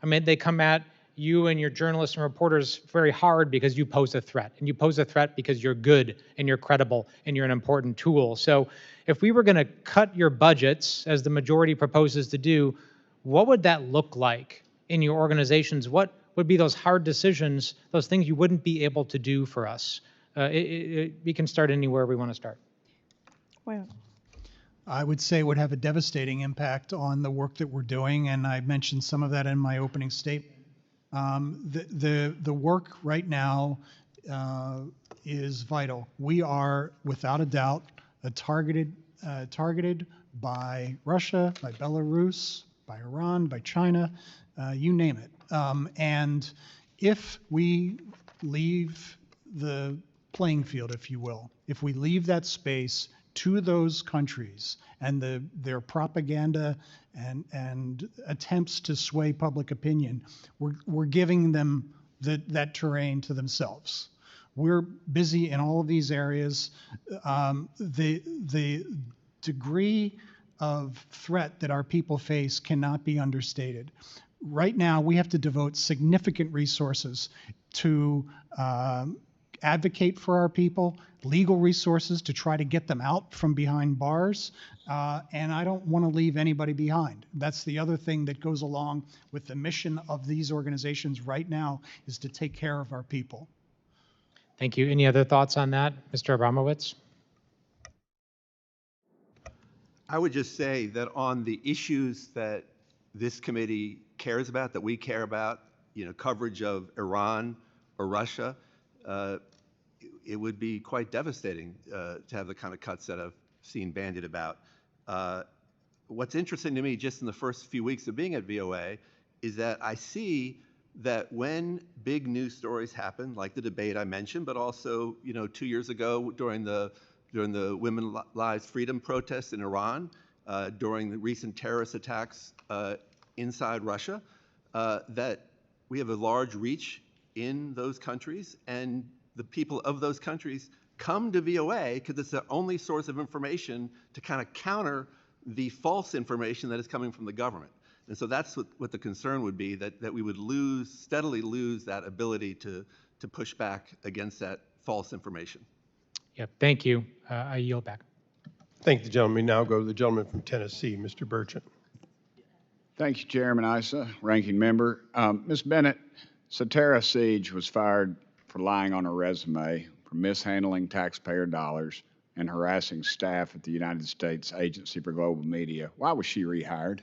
I mean, they come at you and your journalists and reporters very hard because you pose a threat. And you pose a threat because you're good and you're credible and you're an important tool. So if we were going to cut your budgets, as the majority proposes to do, what would that look like in your organizations? What would be those hard decisions, those things you wouldn't be able to do for us? We can start anywhere we want to start. Wow. I would say it would have a devastating impact on the work that we're doing, and I mentioned some of that in my opening statement. The work right now is vital. We are, without a doubt, targeted by Russia, by Belarus, by Iran, by China, you name it. And if we leave the playing field, if you will, if we leave that space to those countries and their propaganda and attempts to sway public opinion, we're giving them that terrain to themselves. We're busy in all of these areas. The degree of threat that our people face cannot be understated. Right now, we have to devote significant resources to advocate for our people, legal resources to try to get them out from behind bars, and I don't want to leave anybody behind. That's the other thing that goes along with the mission of these organizations right now, is to take care of our people. Thank you. Any other thoughts on that, Mr. Abramowitz? I would just say that on the issues that this committee cares about, that we care about, coverage of Iran or Russia, it would be quite devastating to have the kind of cuts that I've seen bandied about. What's interesting to me, just in the first few weeks of being at VOA, is that I see that when big news stories happen, like the debate I mentioned, but also 2 years ago during the Women's Lives Freedom protests in Iran, during the recent terrorist attacks inside Russia, that we have a large reach in those countries, and the people of those countries come to VOA because it's the only source of information to kind of counter the false information that is coming from the government. And so that's what the concern would be, that we would steadily lose that ability to push back against that false information. Yep, thank you. I yield back. Thank the gentleman. We now go to the gentleman from Tennessee, Mr. Burchett. Thank you, Chairman Issa, Ranking Member. Ms. Bennett, Satara Siege was fired for lying on her resume, for mishandling taxpayer dollars, and harassing staff at the United States Agency for Global Media. Why was she rehired?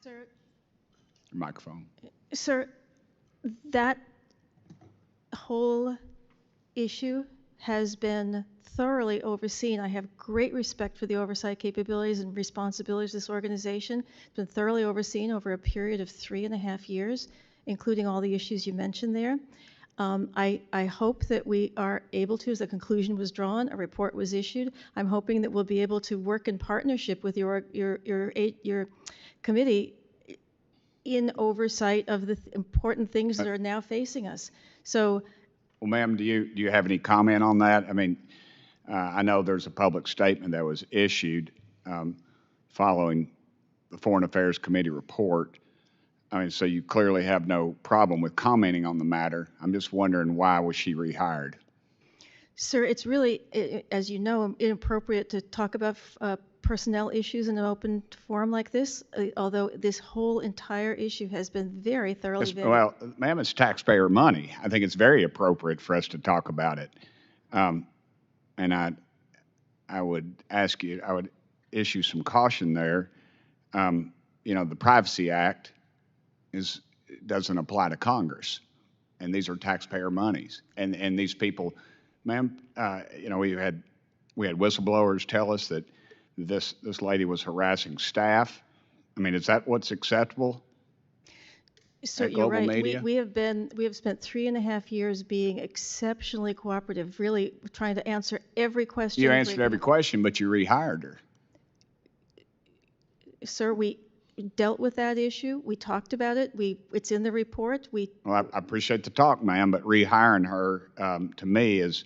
Sir, Microphone. Sir, that whole issue has been thoroughly overseen. I have great respect for the oversight capabilities and responsibilities of this organization. It's been thoroughly overseen over a period of 3.5 years, including all the issues you mentioned there. I hope that we are able to, as a conclusion was drawn, a report was issued. I'm hoping that we'll be able to work in partnership with your committee in oversight of the important things that are now facing us. So, well, ma'am, do you have any comment on that? I mean, I know there's a public statement that was issued following the Foreign Affairs Committee report. I mean, so you clearly have no problem with commenting on the matter. I'm just wondering, why was she rehired? sir, it's really, as you know, inappropriate to talk about personnel issues in an open forum like this, although this whole entire issue has been very thoroughly vetted. Well, ma'am, it's taxpayer money. I think it's very appropriate for us to talk about it. And I would ask you, I would issue some caution there. You know, the Privacy Act doesn't apply to Congress, and these are taxpayer monies. And these people, ma'am, you know, we had whistleblowers tell us that this lady was harassing staff. I mean, is that what's acceptable? So at you're Global right. Media? We have spent 3.5 years being exceptionally cooperative, really trying to answer every question. You answered every question, but you rehired her. Sir, we dealt with that issue. We talked about it. It's in the report. Well, I appreciate the talk, ma'am, but rehiring her to me is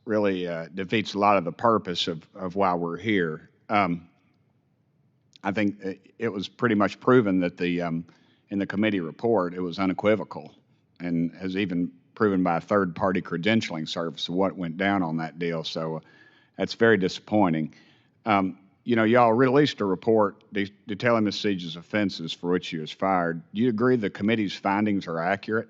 really defeats a lot of the purpose of why we're here. I think it was pretty much proven that in the committee report, it was unequivocal, and has even proven by a third-party credentialing service what went down on that deal. So that's very disappointing. You know, y'all released a report detailing Ms. Siege's offenses for which she was fired. Do you agree the committee's findings are accurate?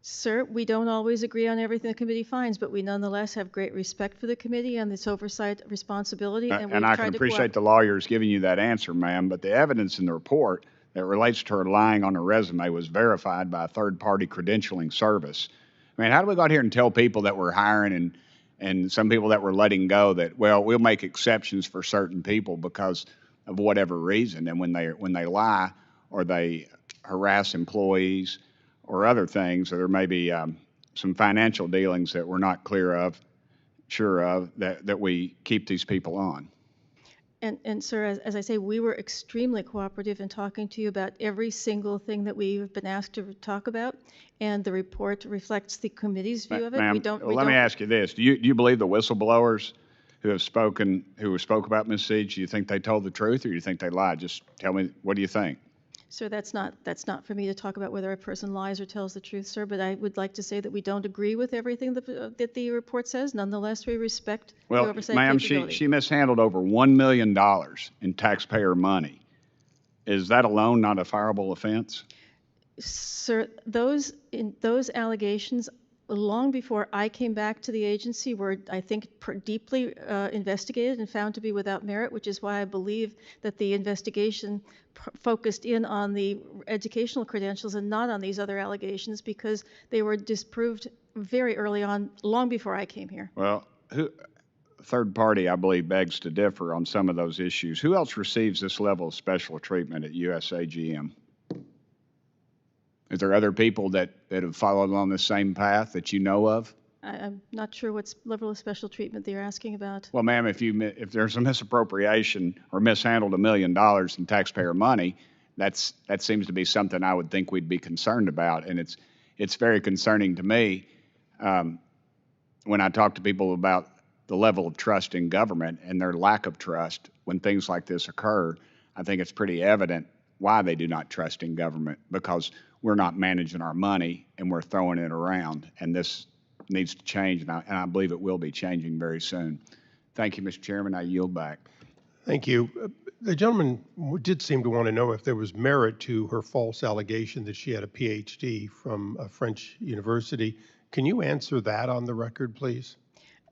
Sir, we don't always agree on everything the committee finds, but we nonetheless have great respect for the committee and its oversight responsibility. And I can appreciate the lawyers giving you that answer, ma'am, but the evidence in the report that relates to her lying on her resume was verified by a third-party credentialing service. I mean, how do we go out here and tell people that we're hiring and some people that we're letting go that, well, we'll make exceptions for certain people because of whatever reason, and when they lie or they harass employees or other things, or there may be some financial dealings that we're not sure of, that we keep these people on? And sir, as I say, we were extremely cooperative in talking to you about every single thing that we've been asked to talk about, and the report reflects the committee's view of it. Ma'am, let me ask you this: Do you believe the whistleblowers who spoke about Ms. Siege? Do you think they told the truth, or do you think they lied? Just tell me, what do you think? Sir, that's not for me to talk about whether a person lies or tells the truth, sir, but I would like to say that we don't agree with everything that the report says. Nonetheless, we respect the oversight capability. Ma'am, she mishandled over $1 million in taxpayer money. Is that alone not a fireable offense? Sir, those allegations, long before I came back to the agency, were, I think, deeply investigated and found to be without merit, which is why I believe that the investigation focused in on the educational credentials and not on these other allegations, because they were disproved very early on, long before I came here. Well, third party, I believe, begs to differ on some of those issues. Who else receives this level of special treatment at USAGM? Is there other people that have followed on the same path that you know of? I'm not sure what level of special treatment they're asking about. Well, ma'am, if there's a misappropriation or mishandled $1 million in taxpayer money, that seems to be something I would think we'd be concerned about, and it's very concerning to me when I talk to people about the level of trust in government and their lack of trust when things like this occur, I think it's pretty evident why they do not trust in government, because we're not managing our money and we're throwing it around. And this needs to change, and I believe it will be changing very soon. Thank you, Mr. Chairman. I yield back. Thank you. The gentleman did seem to want to know if there was merit to her false allegation that she had a PhD from a French university. Can you answer that on the record, please?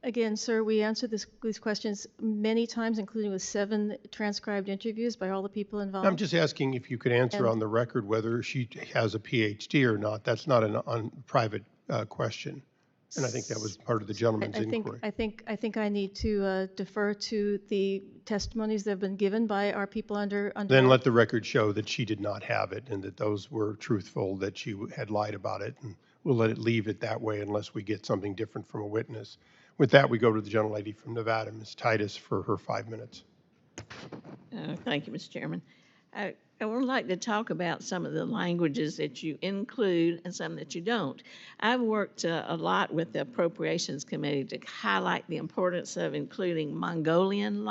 Again, sir, we answered these questions many times, including with 7 transcribed interviews by all the people involved. I'm just asking if you could answer on the record whether she has a PhD or not. That's not a private question. And I think that was part of the gentleman's inquiry. I think I need to defer to the testimonies that have been given by our people under. Then let the record show that she did not have it and that those were truthful, that she had lied about it. And we'll let it leave it that way unless we get something different from a witness. With that, we go to the gentlelady from Nevada, Ms. Titus, for her 5 minutes. Thank you, Mr. Chairman. I would like to talk about some of the languages that you include and some that you don't. I've worked a lot with the Appropriations Committee to highlight the importance of including the Mongolian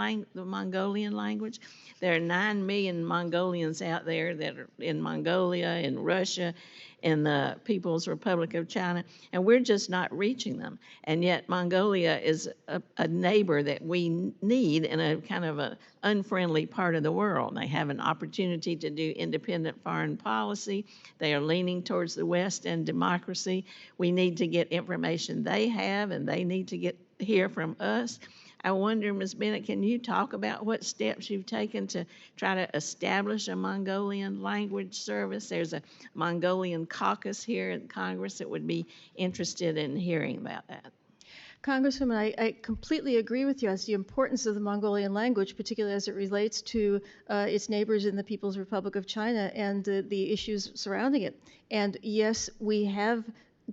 language. There are 9 million Mongolians out there that are in Mongolia, in Russia, in the People's Republic of China, and we're just not reaching them. And yet Mongolia is a neighbor that we need in a kind of an unfriendly part of the world. They have an opportunity to do independent foreign policy. They are leaning towards the West and democracy. We need to get information they have, and they need to hear from us. I wonder, Ms. Bennett, can you talk about what steps you've taken to try to establish a Mongolian language service? There's a Mongolian caucus here in Congress that would be interested in hearing about that. Congresswoman, I completely agree with you as the importance of the Mongolian language, particularly as it relates to its neighbors in the People's Republic of China and the issues surrounding it. And yes, we have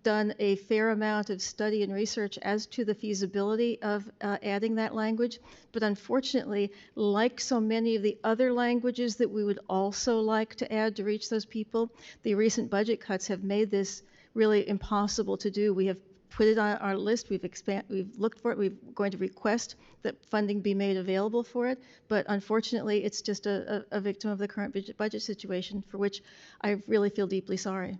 done a fair amount of study and research as to the feasibility of adding that language. But unfortunately, like so many of the other languages that we would also like to add to reach those people, the recent budget cuts have made this really impossible to do. We have put it on our list, we've looked for it, we're going to request that funding be made available for it, but unfortunately it's just a victim of the current budget situation, for which I really feel deeply sorry.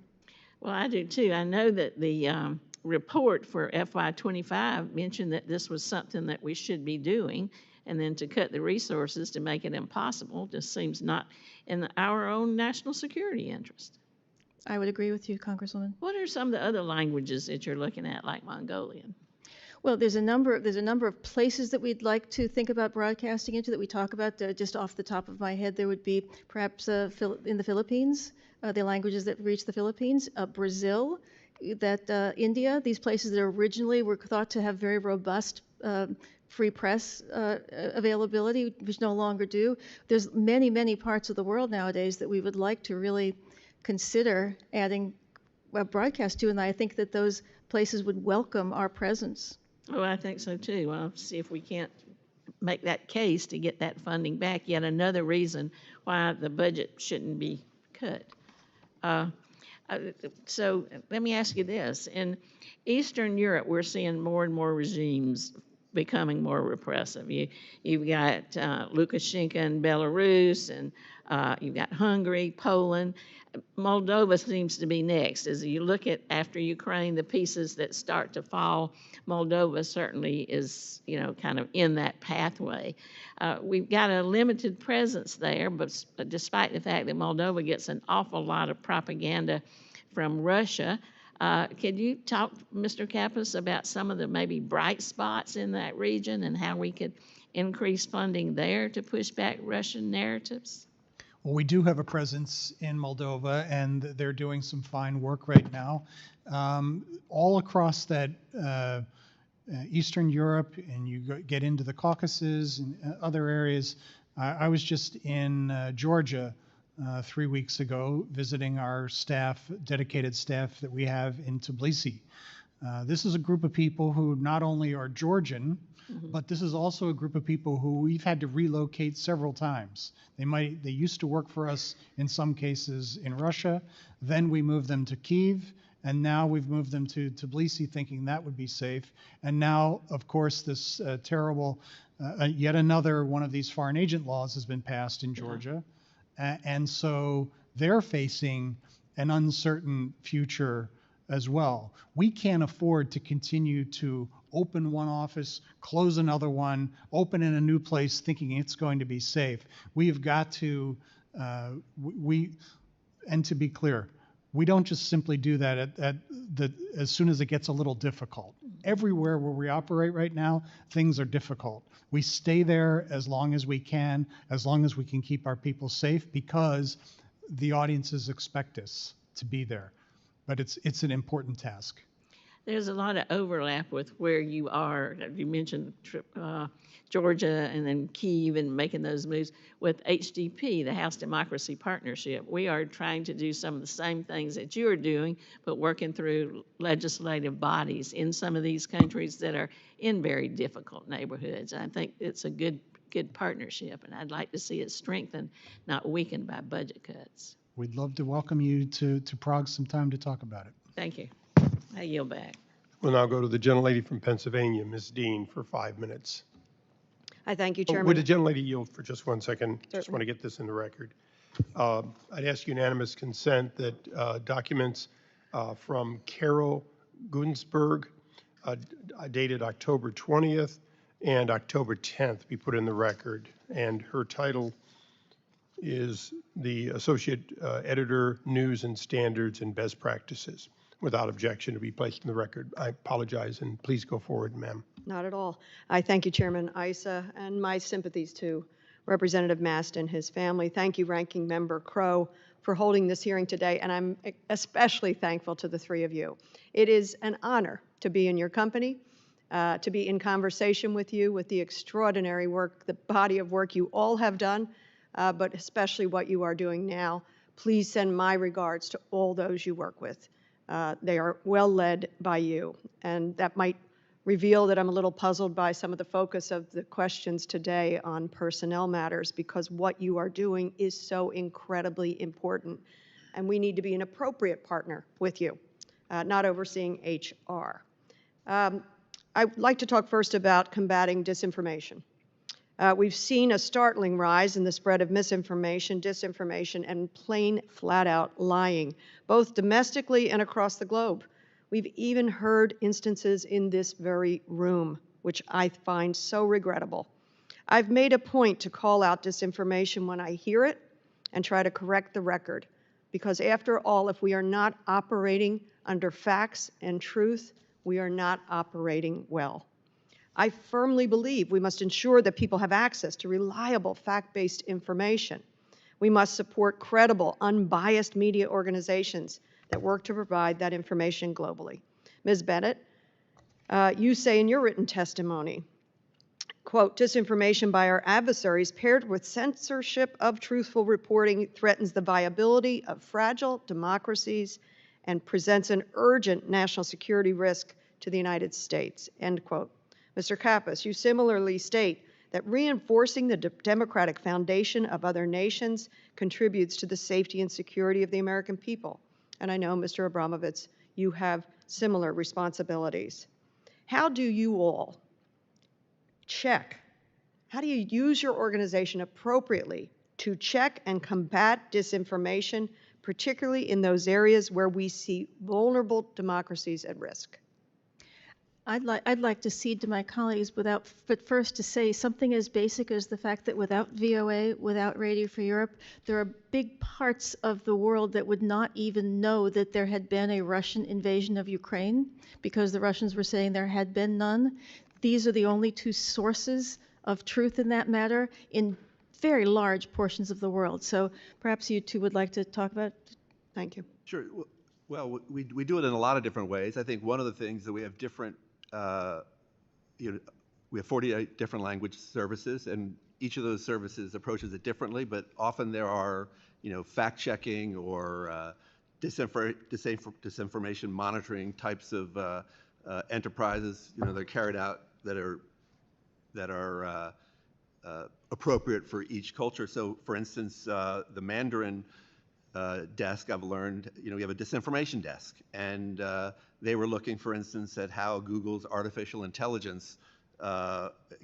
Well, I do too. I know that the report for FY25 mentioned that this was something that we should be doing, and then to cut the resources to make it impossible just seems not in our own national security interest. I would agree with you, Congresswoman. What are some of the other languages that you're looking at, like Mongolian? Well, there's a number of places that we'd like to think about broadcasting into that we talk about. Just off the top of my head, there would be perhaps in the Philippines, the languages that reach the Philippines, Brazil, India, these places that originally were thought to have very robust free press availability, which no longer do. There's many, many parts of the world nowadays that we would like to really consider adding a broadcast to, and I think that those places would welcome our presence. Oh, I think so too. Well, see if we can't make that case to get that funding back. Yet another reason why the budget shouldn't be cut. So let me ask you this. In Eastern Europe, we're seeing more and more regimes becoming more repressive. You've got Lukashenko in Belarus, and you've got Hungary, Poland. Moldova seems to be next. As you look at, after Ukraine, the pieces that start to fall, Moldova certainly is, kind of in that pathway. We've got a limited presence there, but despite the fact that Moldova gets an awful lot of propaganda from Russia, could you talk, Mr. Kappas, about some of the maybe bright spots in that region and how we could increase funding there to push back Russian narratives? Well, we do have a presence in Moldova, and they're doing some fine work right now. All across that Eastern Europe, and you get into the Caucasus and other areas. I was just in Georgia 3 weeks ago visiting our staff, dedicated staff that we have in Tbilisi. This is a group of people who not only are Georgian, but this is also a group of people who we've had to relocate several times. They used to work for us in some cases in Russia, then we moved them to Kyiv, And now we've moved them to Tbilisi thinking that would be safe. And now, of course, this terrible, yet another one of these foreign agent laws has been passed in Georgia. And so they're facing an uncertain future as well. We can't afford to continue to open one office, close another one, open in a new place thinking it's going to be safe. We have got to, and to be clear, we don't just simply do that as soon as it gets a little difficult. Everywhere where we operate right now, things are difficult. We stay there as long as we can keep our people safe, because the audiences expect us to be there. But it's an important task. There's a lot of overlap with where you are. You mentioned Georgia and then Kyiv and making those moves. With HDP, the House Democracy Partnership, we are trying to do some of the same things that you are doing, but working through legislative bodies in some of these countries that are in very difficult neighborhoods. I think it's a good partnership, and I'd like to see it strengthened, not weakened by budget cuts. We'd love to welcome you to Prague sometime to talk about it. Thank you. I yield back. We'll now go to the gentlelady from Pennsylvania, Ms. Dean, for 5 minutes. I thank you, Oh, Chairman. would the gentlelady yield for just 1 second? Just want to get this in the record. I'd ask unanimous consent that documents from Carol Gunsberg, dated October 20th and October 10th, be put in the record. And her title is the Associate Editor, News and Standards and Best Practices. Without objection, to be placed in the record. I apologize, and please go forward, ma'am. Not at all. I thank you, Chairman Issa, and my sympathies to Representative Mast and his family. Thank you, Ranking Member Crow, for holding this hearing today, and I'm especially thankful to the three of you. It is an honor to be in your company, to be in conversation with you, with the extraordinary work, the body of work you all have done, but especially what you are doing now. Please send my regards to all those you work with. They are well led by you, and that might reveal that I'm a little puzzled by some of the focus of the questions today on personnel matters, because what you are doing is so incredibly important, and we need to be an appropriate partner with you, not overseeing HR. I'd like to talk first about combating disinformation. We've seen a startling rise in the spread of misinformation, disinformation, and plain flat-out lying, both domestically and across the globe. We've even heard instances in this very room, which I find so regrettable. I've made a point to call out disinformation when I hear it and try to correct the record, because after all, if we are not operating under facts and truth, we are not operating well. I firmly believe we must ensure that people have access to reliable, fact-based information. We must support credible, unbiased media organizations that work to provide that information globally. Ms. Bennett, you say in your written testimony, quote, disinformation by our adversaries paired with censorship of truthful reporting threatens the viability of fragile democracies and presents an urgent national security risk to the United States, end quote. Mr. Kappas, you similarly state that reinforcing the democratic foundation of other nations contributes to the safety and security of the American people. And I know, Mr. Abramovitz, you have similar responsibilities. How do you all check? How do you use your organization appropriately to check and combat disinformation, particularly in those areas where we see vulnerable democracies at risk? I'd like to cede to my colleagues, but first to say something as basic as the fact that without VOA, without Radio for Europe, there are big parts of the world that would not even know that there had been a Russian invasion of Ukraine, because the Russians were saying there had been none. These are the only two sources of truth in that matter in very large portions of the world. So perhaps you two would like to talk about it. Thank you. Sure. Well, we do it in a lot of different ways. I think one of the things that we have different we have 48 different language services, and each of those services approaches it differently, but often there are, fact-checking or disinformation monitoring types of enterprises, that are carried out that are appropriate for each culture. So, for instance, the Mandarin desk, I've learned, we have a disinformation desk. And they were looking, for instance, at how Google's artificial intelligence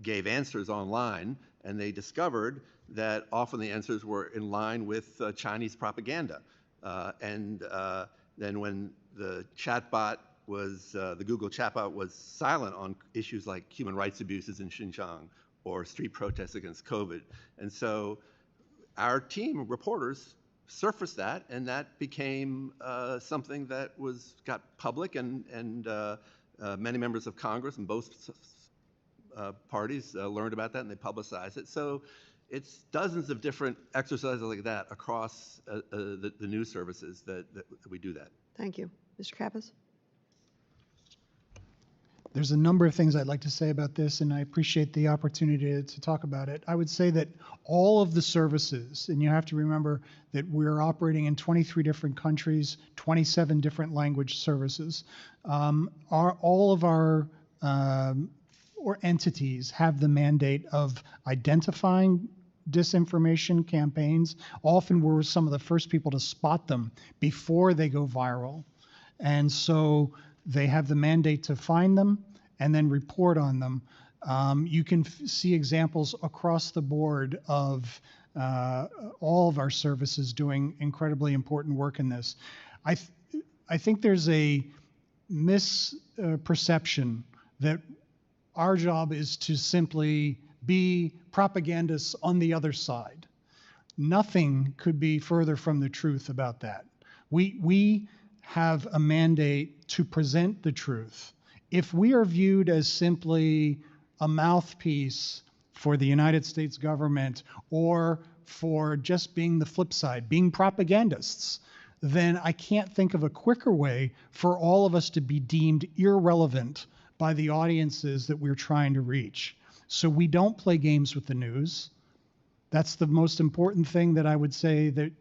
gave answers online, and they discovered that often the answers were in line with Chinese propaganda. Then when the chatbot the Google chatbot was silent on issues like human rights abuses in Xinjiang or street protests against COVID. And so our team of reporters surfaced that, and that became something that got public, and many members of Congress and both parties learned about that, and they publicized it. So it's dozens of different exercises like that across the news services that we do that. Thank you. Mr. Kappas? There's a number of things I'd like to say about this, and I appreciate the opportunity to talk about it. I would say that all of the services, and you have to remember that we're operating in 23 different countries, 27 different language services. All of our entities have the mandate of identifying disinformation campaigns. Often we're some of the first people to spot them before they go viral. And so they have the mandate to find them and then report on them. You can see examples across the board of all of our services doing incredibly important work in this. I think there's a misperception that our job is to simply be propagandists on the other side. Nothing could be further from the truth about that. We have a mandate to present the truth. If we are viewed as simply a mouthpiece for the United States government or for just being the flip side, being propagandists, then I can't think of a quicker way for all of us to be deemed irrelevant by the audiences that we're trying to reach. So we don't play games with the news. That's the most important thing that I would say that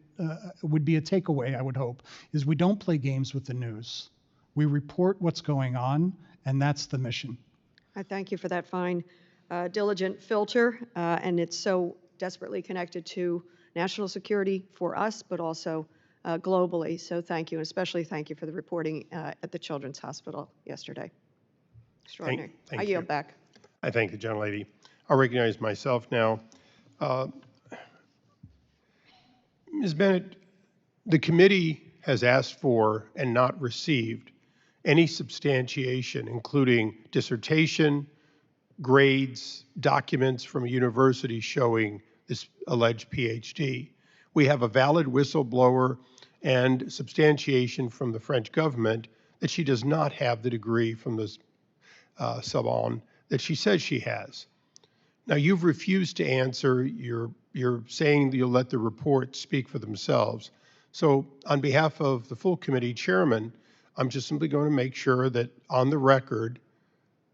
would be a takeaway, I would hope, is we don't play games with the news. We report what's going on, and that's the mission. I thank you for that fine, diligent filter, and it's so desperately connected to national security for us, but also globally. So thank you, and especially thank you for the reporting at the Children's Hospital yesterday. Extraordinary. Thank I yield you. back. I thank the gentlelady. I'll recognize myself now. Ms. Bennett, the committee has asked for and not received any substantiation, including dissertation, grades, documents from a university showing this alleged PhD. We have a valid whistleblower and substantiation from the French government that she does not have the degree from the Sorbonne that she says she has. Now, you've refused to answer. You're saying that you'll let the reports speak for themselves. So on behalf of the full committee chairman, I'm just simply going to make sure that on the record,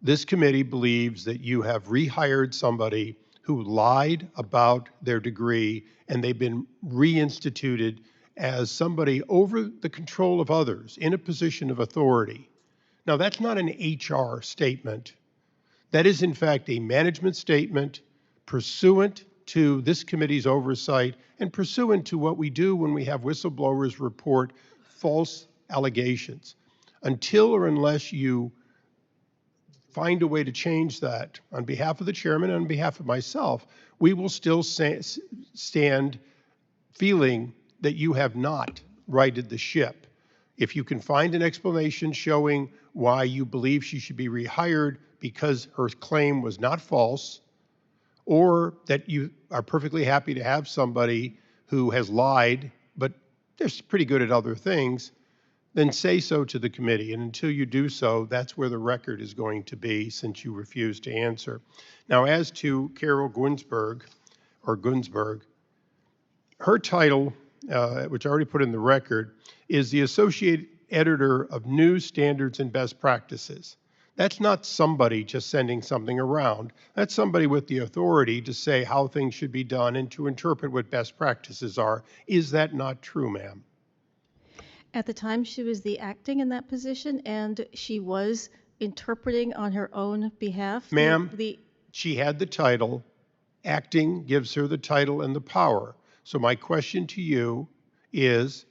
this committee believes that you have rehired somebody who lied about their degree, and they've been reinstituted as somebody over the control of others in a position of authority. Now, that's not an HR statement. That is, in fact, a management statement pursuant to this committee's oversight and pursuant to what we do when we have whistleblowers report false allegations. Until or unless you find a way to change that, on behalf of the chairman and on behalf of myself, we will still stand feeling that you have not righted the ship. If you can find an explanation showing why you believe she should be rehired because her claim was not false, or that you are perfectly happy to have somebody who has lied, but they're pretty good at other things, then say so to the committee. And until you do so, that's where the record is going to be, since you refuse to answer. Now, as to Carol Gunsberg, her title, which I already put in the record, is the Associate Editor of News Standards and Best Practices. That's not somebody just sending something around. That's somebody with the authority to say how things should be done and to interpret what best practices are. Is that not true, ma'am? At the time, she was the acting in that position, and she was interpreting on her own behalf. Ma'am, she had the title. Acting gives her the title and the power. So my question to you is,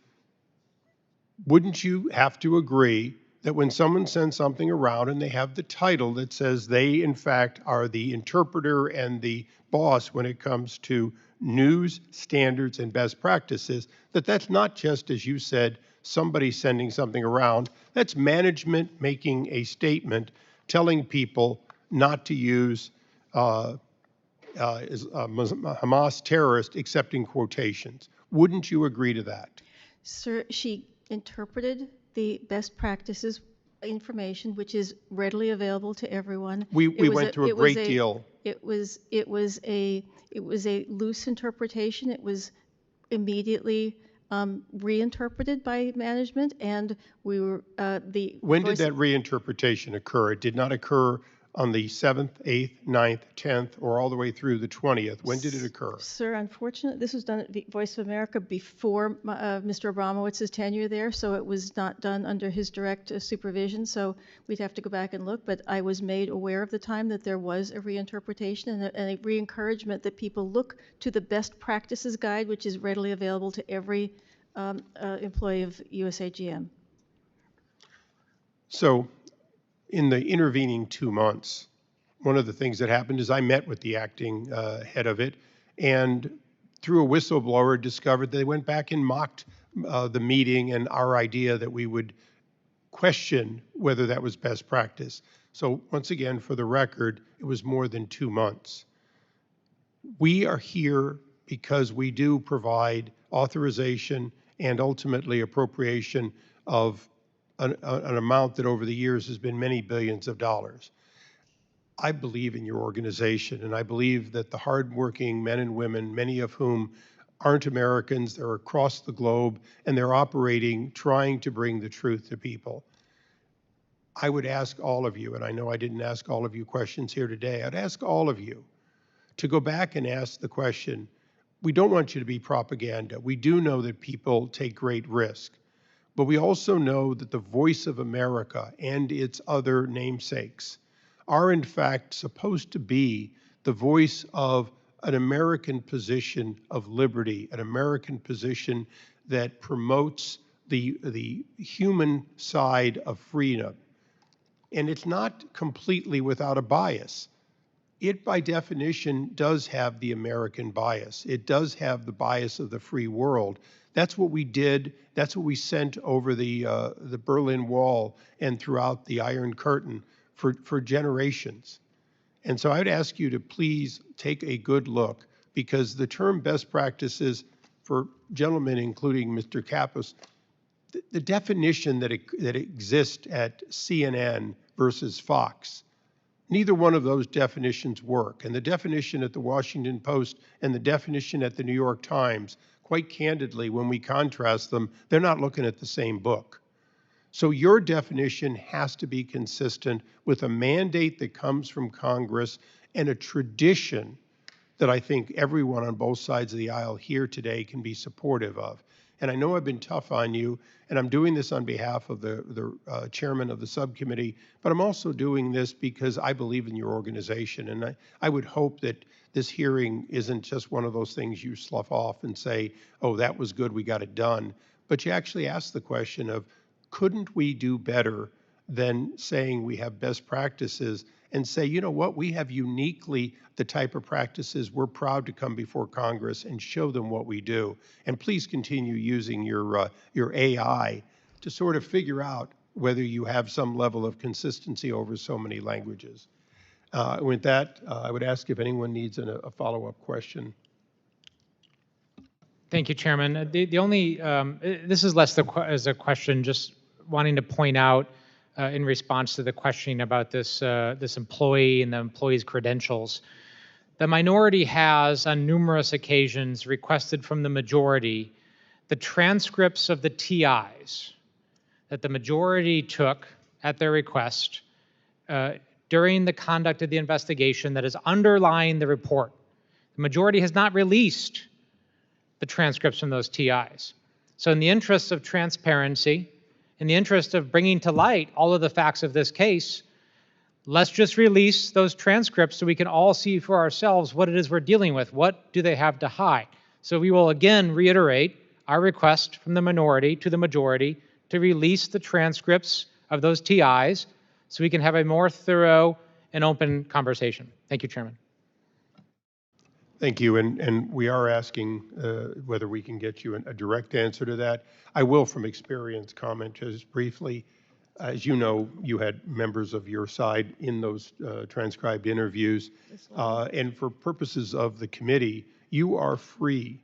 wouldn't you have to agree that when someone sends something around and they have the title that says they, in fact, are the interpreter and the boss when it comes to news, standards, and best practices, that that's not just, as you said, somebody sending something around. That's management making a statement telling people not to use Hamas terrorist, except in quotations. Wouldn't you agree to that? Sir, she interpreted the best practices information, which is readily available to everyone. We went through a great deal. It was a loose interpretation. It was immediately reinterpreted by management, and we were When did that reinterpretation occur? It did not occur on the 7th, 8th, 9th, 10th, or all the way through the 20th. When did it occur? Sir, unfortunately, this was done at Voice of America before Mr. Abramowitz's tenure there, so it was not done under his direct supervision, so we'd have to go back and look, but I was made aware of the time that there was a reinterpretation and a re-encouragement that people look to the best practices guide, which is readily available to every employee of USAGM. So, in the intervening 2 months, one of the things that happened is I met with the acting head of it, and through a whistleblower discovered they went back and mocked the meeting and our idea that we would question whether that was best practice. So once again, for the record, it was more than 2 months. We are here because we do provide authorization and ultimately appropriation of an amount that over the years has been many billions of dollars. I believe in your organization, and I believe that the hardworking men and women, many of whom aren't Americans, they're across the globe, and they're operating, trying to bring the truth to people. I would ask all of you, and I know I didn't ask all of you questions here today, I'd ask all of you to go back and ask the question. We don't want you to be propaganda. We do know that people take great risk. But we also know that the voice of America and its other namesakes are in fact supposed to be the voice of an American position of liberty, an American position that promotes the human side of freedom. And it's not completely without a bias. It, by definition, does have the American bias. It does have the bias of the free world. That's what we did. That's what we sent over the Berlin Wall and throughout the Iron Curtain for generations. And so I'd ask you to please take a good look, because the term best practices for gentlemen, including Mr. Kapos, the definition that exists at CNN versus Fox, neither one of those definitions work. And the definition at the Washington Post and the definition at the New York Times, quite candidly, when we contrast them, they're not looking at the same book. So your definition has to be consistent with a mandate that comes from Congress and a tradition that I think everyone on both sides of the aisle here today can be supportive of. And I know I've been tough on you, and I'm doing this on behalf of the chairman of the subcommittee, but I'm also doing this because I believe in your organization. And I would hope that this hearing isn't just one of those things you slough off and say, oh, that was good, we got it done. But you actually ask the question of, couldn't we do better than saying we have best practices, and say, you know what, we have uniquely the type of practices we're proud to come before Congress and show them what we do. And please continue using your AI to sort of figure out whether you have some level of consistency over so many languages. With that, I would ask if anyone needs a follow-up question. Thank you, Chairman. The only, this is less as a question, just wanting to point out in response to the questioning about this employee and the employee's credentials. The minority has, on numerous occasions, requested from the majority the transcripts of the TIs that the majority took at their request during the conduct of the investigation that is underlying the report. The majority has not released the transcripts from those TIs. So in the interest of transparency, in the interest of bringing to light all of the facts of this case, let's just release those transcripts so we can all see for ourselves what it is we're dealing with. What do they have to hide? So we will again reiterate our request from the minority to the majority to release the transcripts of those TIs so we can have a more thorough and open conversation. Thank you, Chairman. Thank you, and we are asking whether we can get you a direct answer to that. I will, from experience, comment just briefly. As you know, you had members of your side in those transcribed interviews, and for purposes of the committee, you are free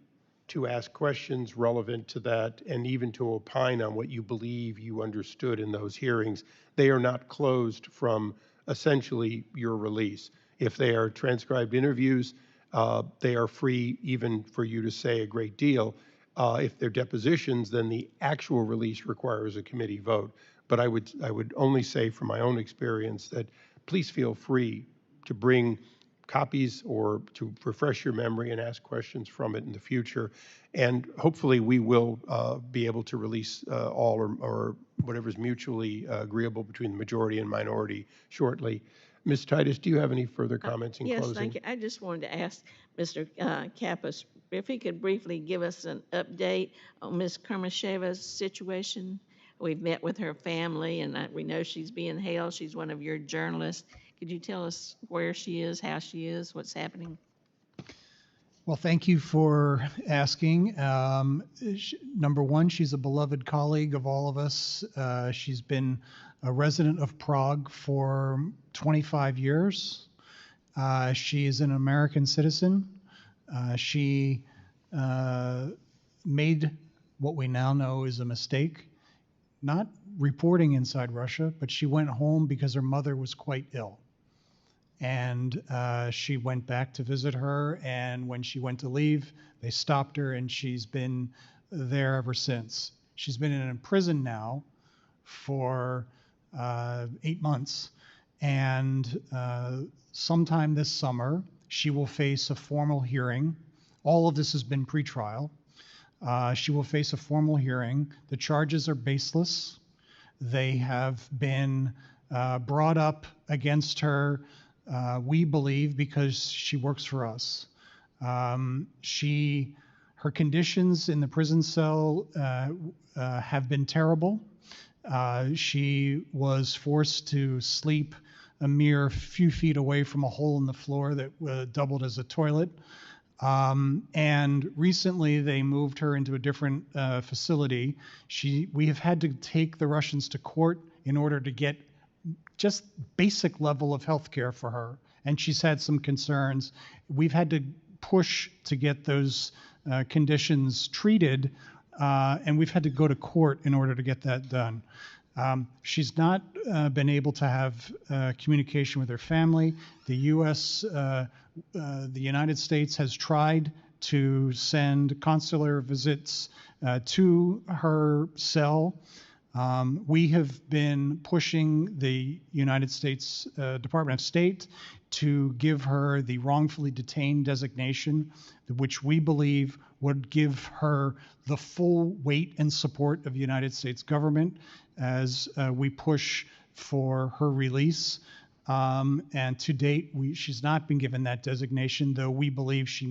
to ask questions relevant to that and even to opine on what you believe you understood in those hearings. They are not closed from essentially your release. If they are transcribed interviews, they are free even for you to say a great deal. If they're depositions, then the actual release requires a committee vote. But I would only say from my own experience that please feel free to bring copies or to refresh your memory and ask questions from it in the future. And hopefully we will be able to release all or whatever's mutually agreeable between the majority and minority shortly. Ms. Titus, do you have any further comments in closing? Yes, thank you. I just wanted to ask Mr. Kappas if he could briefly give us an update on Ms. Kermasheva's situation. We've met with her family, and we know she's being held. She's one of your journalists. Could you tell us where she is, how she is, what's happening? Well, thank you for asking. Number one, she's a beloved colleague of all of us. She's been a resident of Prague for 25 years. She is an American citizen. She made what we now know is a mistake, not reporting inside Russia, but she went home because her mother was quite ill. And she went back to visit her, and when she went to leave, they stopped her, and she's been there ever since. She's been in prison now for 8 months, and sometime this summer, she will face a formal hearing. All of this has been pretrial. She will face a formal hearing. The charges are baseless. They have been brought up against her, we believe, because she works for us. Her conditions in the prison cell have been terrible. She was forced to sleep a mere few feet away from a hole in the floor that doubled as a toilet. And recently they moved her into a different facility. We have had to take the Russians to court in order to get just basic level of health care for her. And she's had some concerns. We've had to push to get those conditions treated, and we've had to go to court in order to get that done. She's not been able to have communication with her family. The United States has tried to send consular visits to her cell. We have been pushing the United States Department of State to give her the wrongfully detained designation, which we believe would give her the full weight and support of the United States government as we push for her release. And to date, she's not been given that designation, though we believe she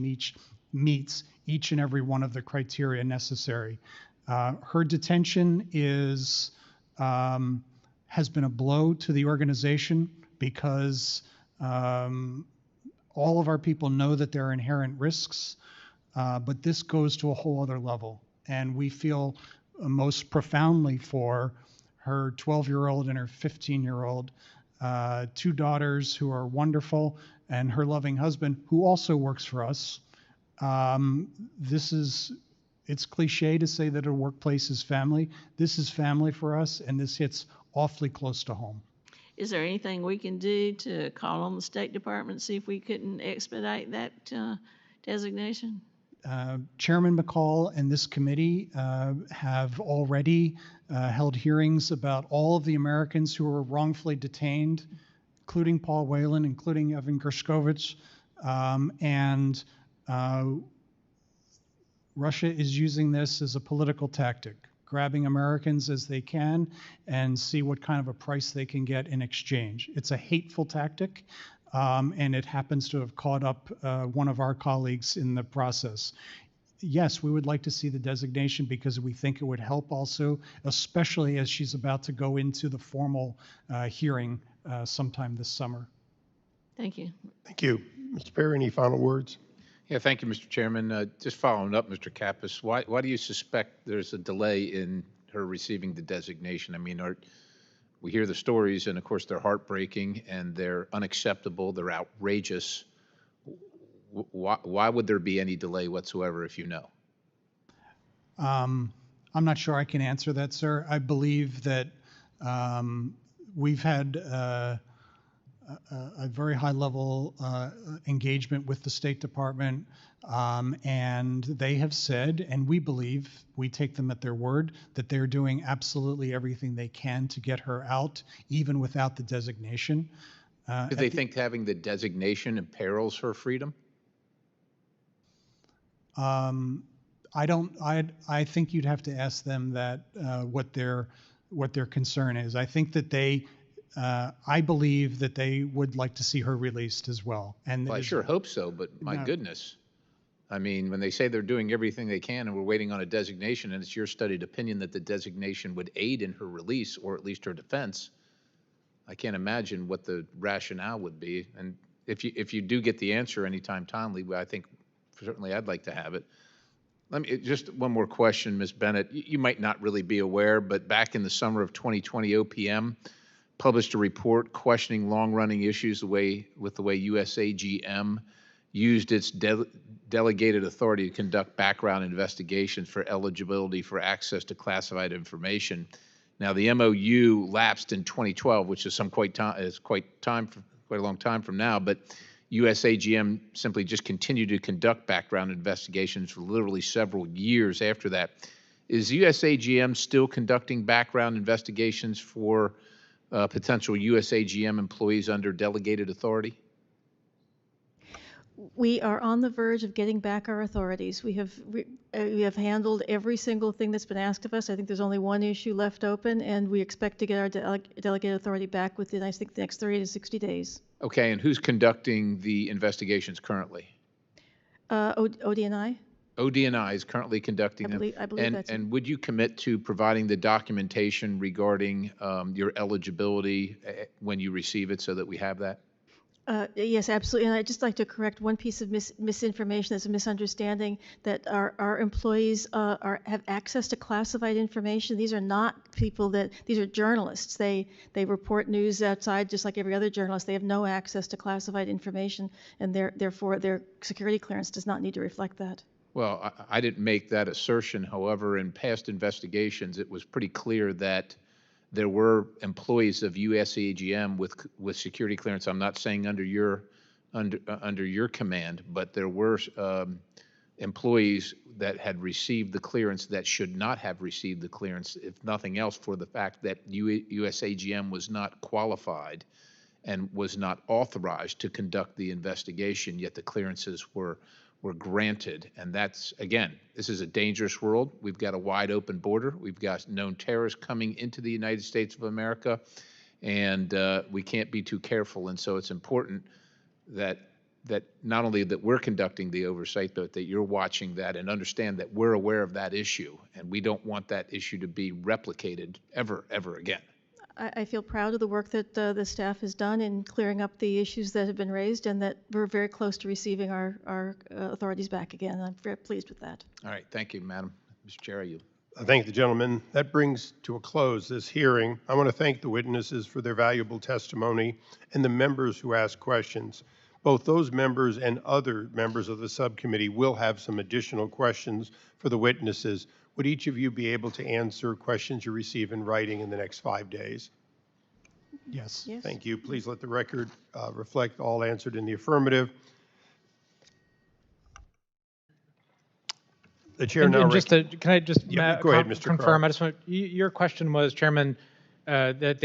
meets each and every one of the criteria necessary. Her detention has been a blow to the organization because all of our people know that there are inherent risks, but this goes to a whole other level. And we feel most profoundly for her 12-year-old and her 15-year-old, two daughters who are wonderful, and her loving husband, who also works for us. It's cliche to say that a workplace is family. This is family for us, and this hits awfully close to home. Is there anything we can do to call on the State Department, see if we couldn't expedite that designation? Chairman McCall and this committee have already held hearings about all of the Americans who were wrongfully detained, including Paul Whelan, including Evan Gershkovich, and Russia is using this as a political tactic, grabbing Americans as they can and see what kind of a price they can get in exchange. It's a hateful tactic, and it happens to have caught up one of our colleagues in the process. yes, we would like to see the designation because we think it would help also, especially as she's about to go into the formal hearing sometime this summer. Thank you. Thank you. Mr. Perry, any final words? Yeah, thank you, Mr. Chairman. Just following up, Mr. Kappas, why do you suspect there's a delay in her receiving the designation? I mean, we hear the stories, and of course, they're heartbreaking, and they're unacceptable, they're outrageous. Why would there be any delay whatsoever if you know? I'm not sure I can answer that, sir. I believe that we've had a very high level engagement with the State Department, and they have said, and we believe, we take them at their word, that they're doing absolutely everything they can to get her out, even without the designation. Do they think having the designation imperils her freedom? I don't. I think you'd have to ask them that what their concern is. I think that they. I believe that they would like to see her released as well. And Well, I sure hope so, but my No. goodness. I mean, when they say they're doing everything they can and we're waiting on a designation, and it's your studied opinion that the designation would aid in her release or at least her defense, I can't imagine what the rationale would be. And if you do get the answer anytime timely, I think certainly I'd like to have it. Let me just one more question, Ms. Bennett. You might not really be aware, but back in the summer of 2020, OPM published a report questioning long-running issues with the way USAGM used its delegated authority to conduct background investigations for eligibility for access to classified information. Now, the MOU lapsed in 2012, which is quite a long time from now, but USAGM simply just continued to conduct background investigations for literally several years after that. Is USAGM still conducting background investigations for potential USAGM employees under delegated authority? We are on the verge of getting back our authorities. We have handled every single thing that's been asked of us. I think there's only one issue left open, and we expect to get our delegated authority back within, I think, the next 30 to 60 days. Okay, and who's conducting the investigations currently? ODNI? ODNI is currently conducting them. I believe that's it. And would you commit to providing the documentation regarding your eligibility when you receive it so that we have that? Yes, absolutely. And I'd just like to correct one piece of misinformation. There's a misunderstanding that our employees have access to classified information. These are not people these are journalists. They report news outside just like every other journalist. They have no access to classified information, and therefore their security clearance does not need to reflect that. Well, I didn't make that assertion. However, in past investigations, it was pretty clear that there were employees of USAGM with security clearance. I'm not saying under your command, but there were employees that had received the clearance that should not have received the clearance, if nothing else, for the fact that USAGM was not qualified and was not authorized to conduct the investigation, yet the clearances were granted. And that's, again, this is a dangerous world. We've got a wide open border. We've got known terrorists coming into the United States of America, and we can't be too careful. And so it's important that not only that we're conducting the oversight, but that you're watching that and understand that we're aware of that issue, and we don't want that issue to be replicated ever again. I feel proud of the work that the staff has done in clearing up the issues that have been raised, and that we're very close to receiving our authorities back again. I'm very pleased with that. All right. Thank you, Madam. Mr. Chair, you. I thank the gentleman. That brings to a close this hearing. I want to thank the witnesses for their valuable testimony and the members who asked questions. Both those members and other members of the subcommittee will have some additional questions for the witnesses. Would each of you be able to answer questions you receive in writing in the next 5 days? Yes. Yes. Thank you. Please let the record reflect all answered in the affirmative. The chair now. Can I just go ahead, Mr. confirm? Crowe. I just want your question was, Chairman, that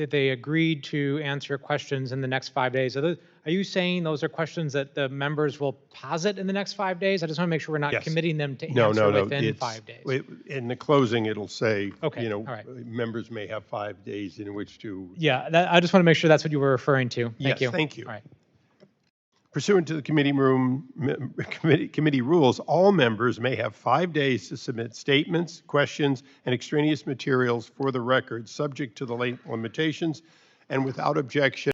they agreed to answer questions in the next 5 days. Are you saying those are questions that the members will posit in the next 5 days? I just want to make sure we're not committing them to answer within 5 days. In the closing, it'll say, Okay, all right. members may have 5 days in which to. Yeah, I just want to make sure that's what you were referring to. Thank Yes, you. thank you. All right. Pursuant to the committee rules, all members may have 5 days to submit statements, questions, and extraneous materials for the record, subject to the late limitations and without objection.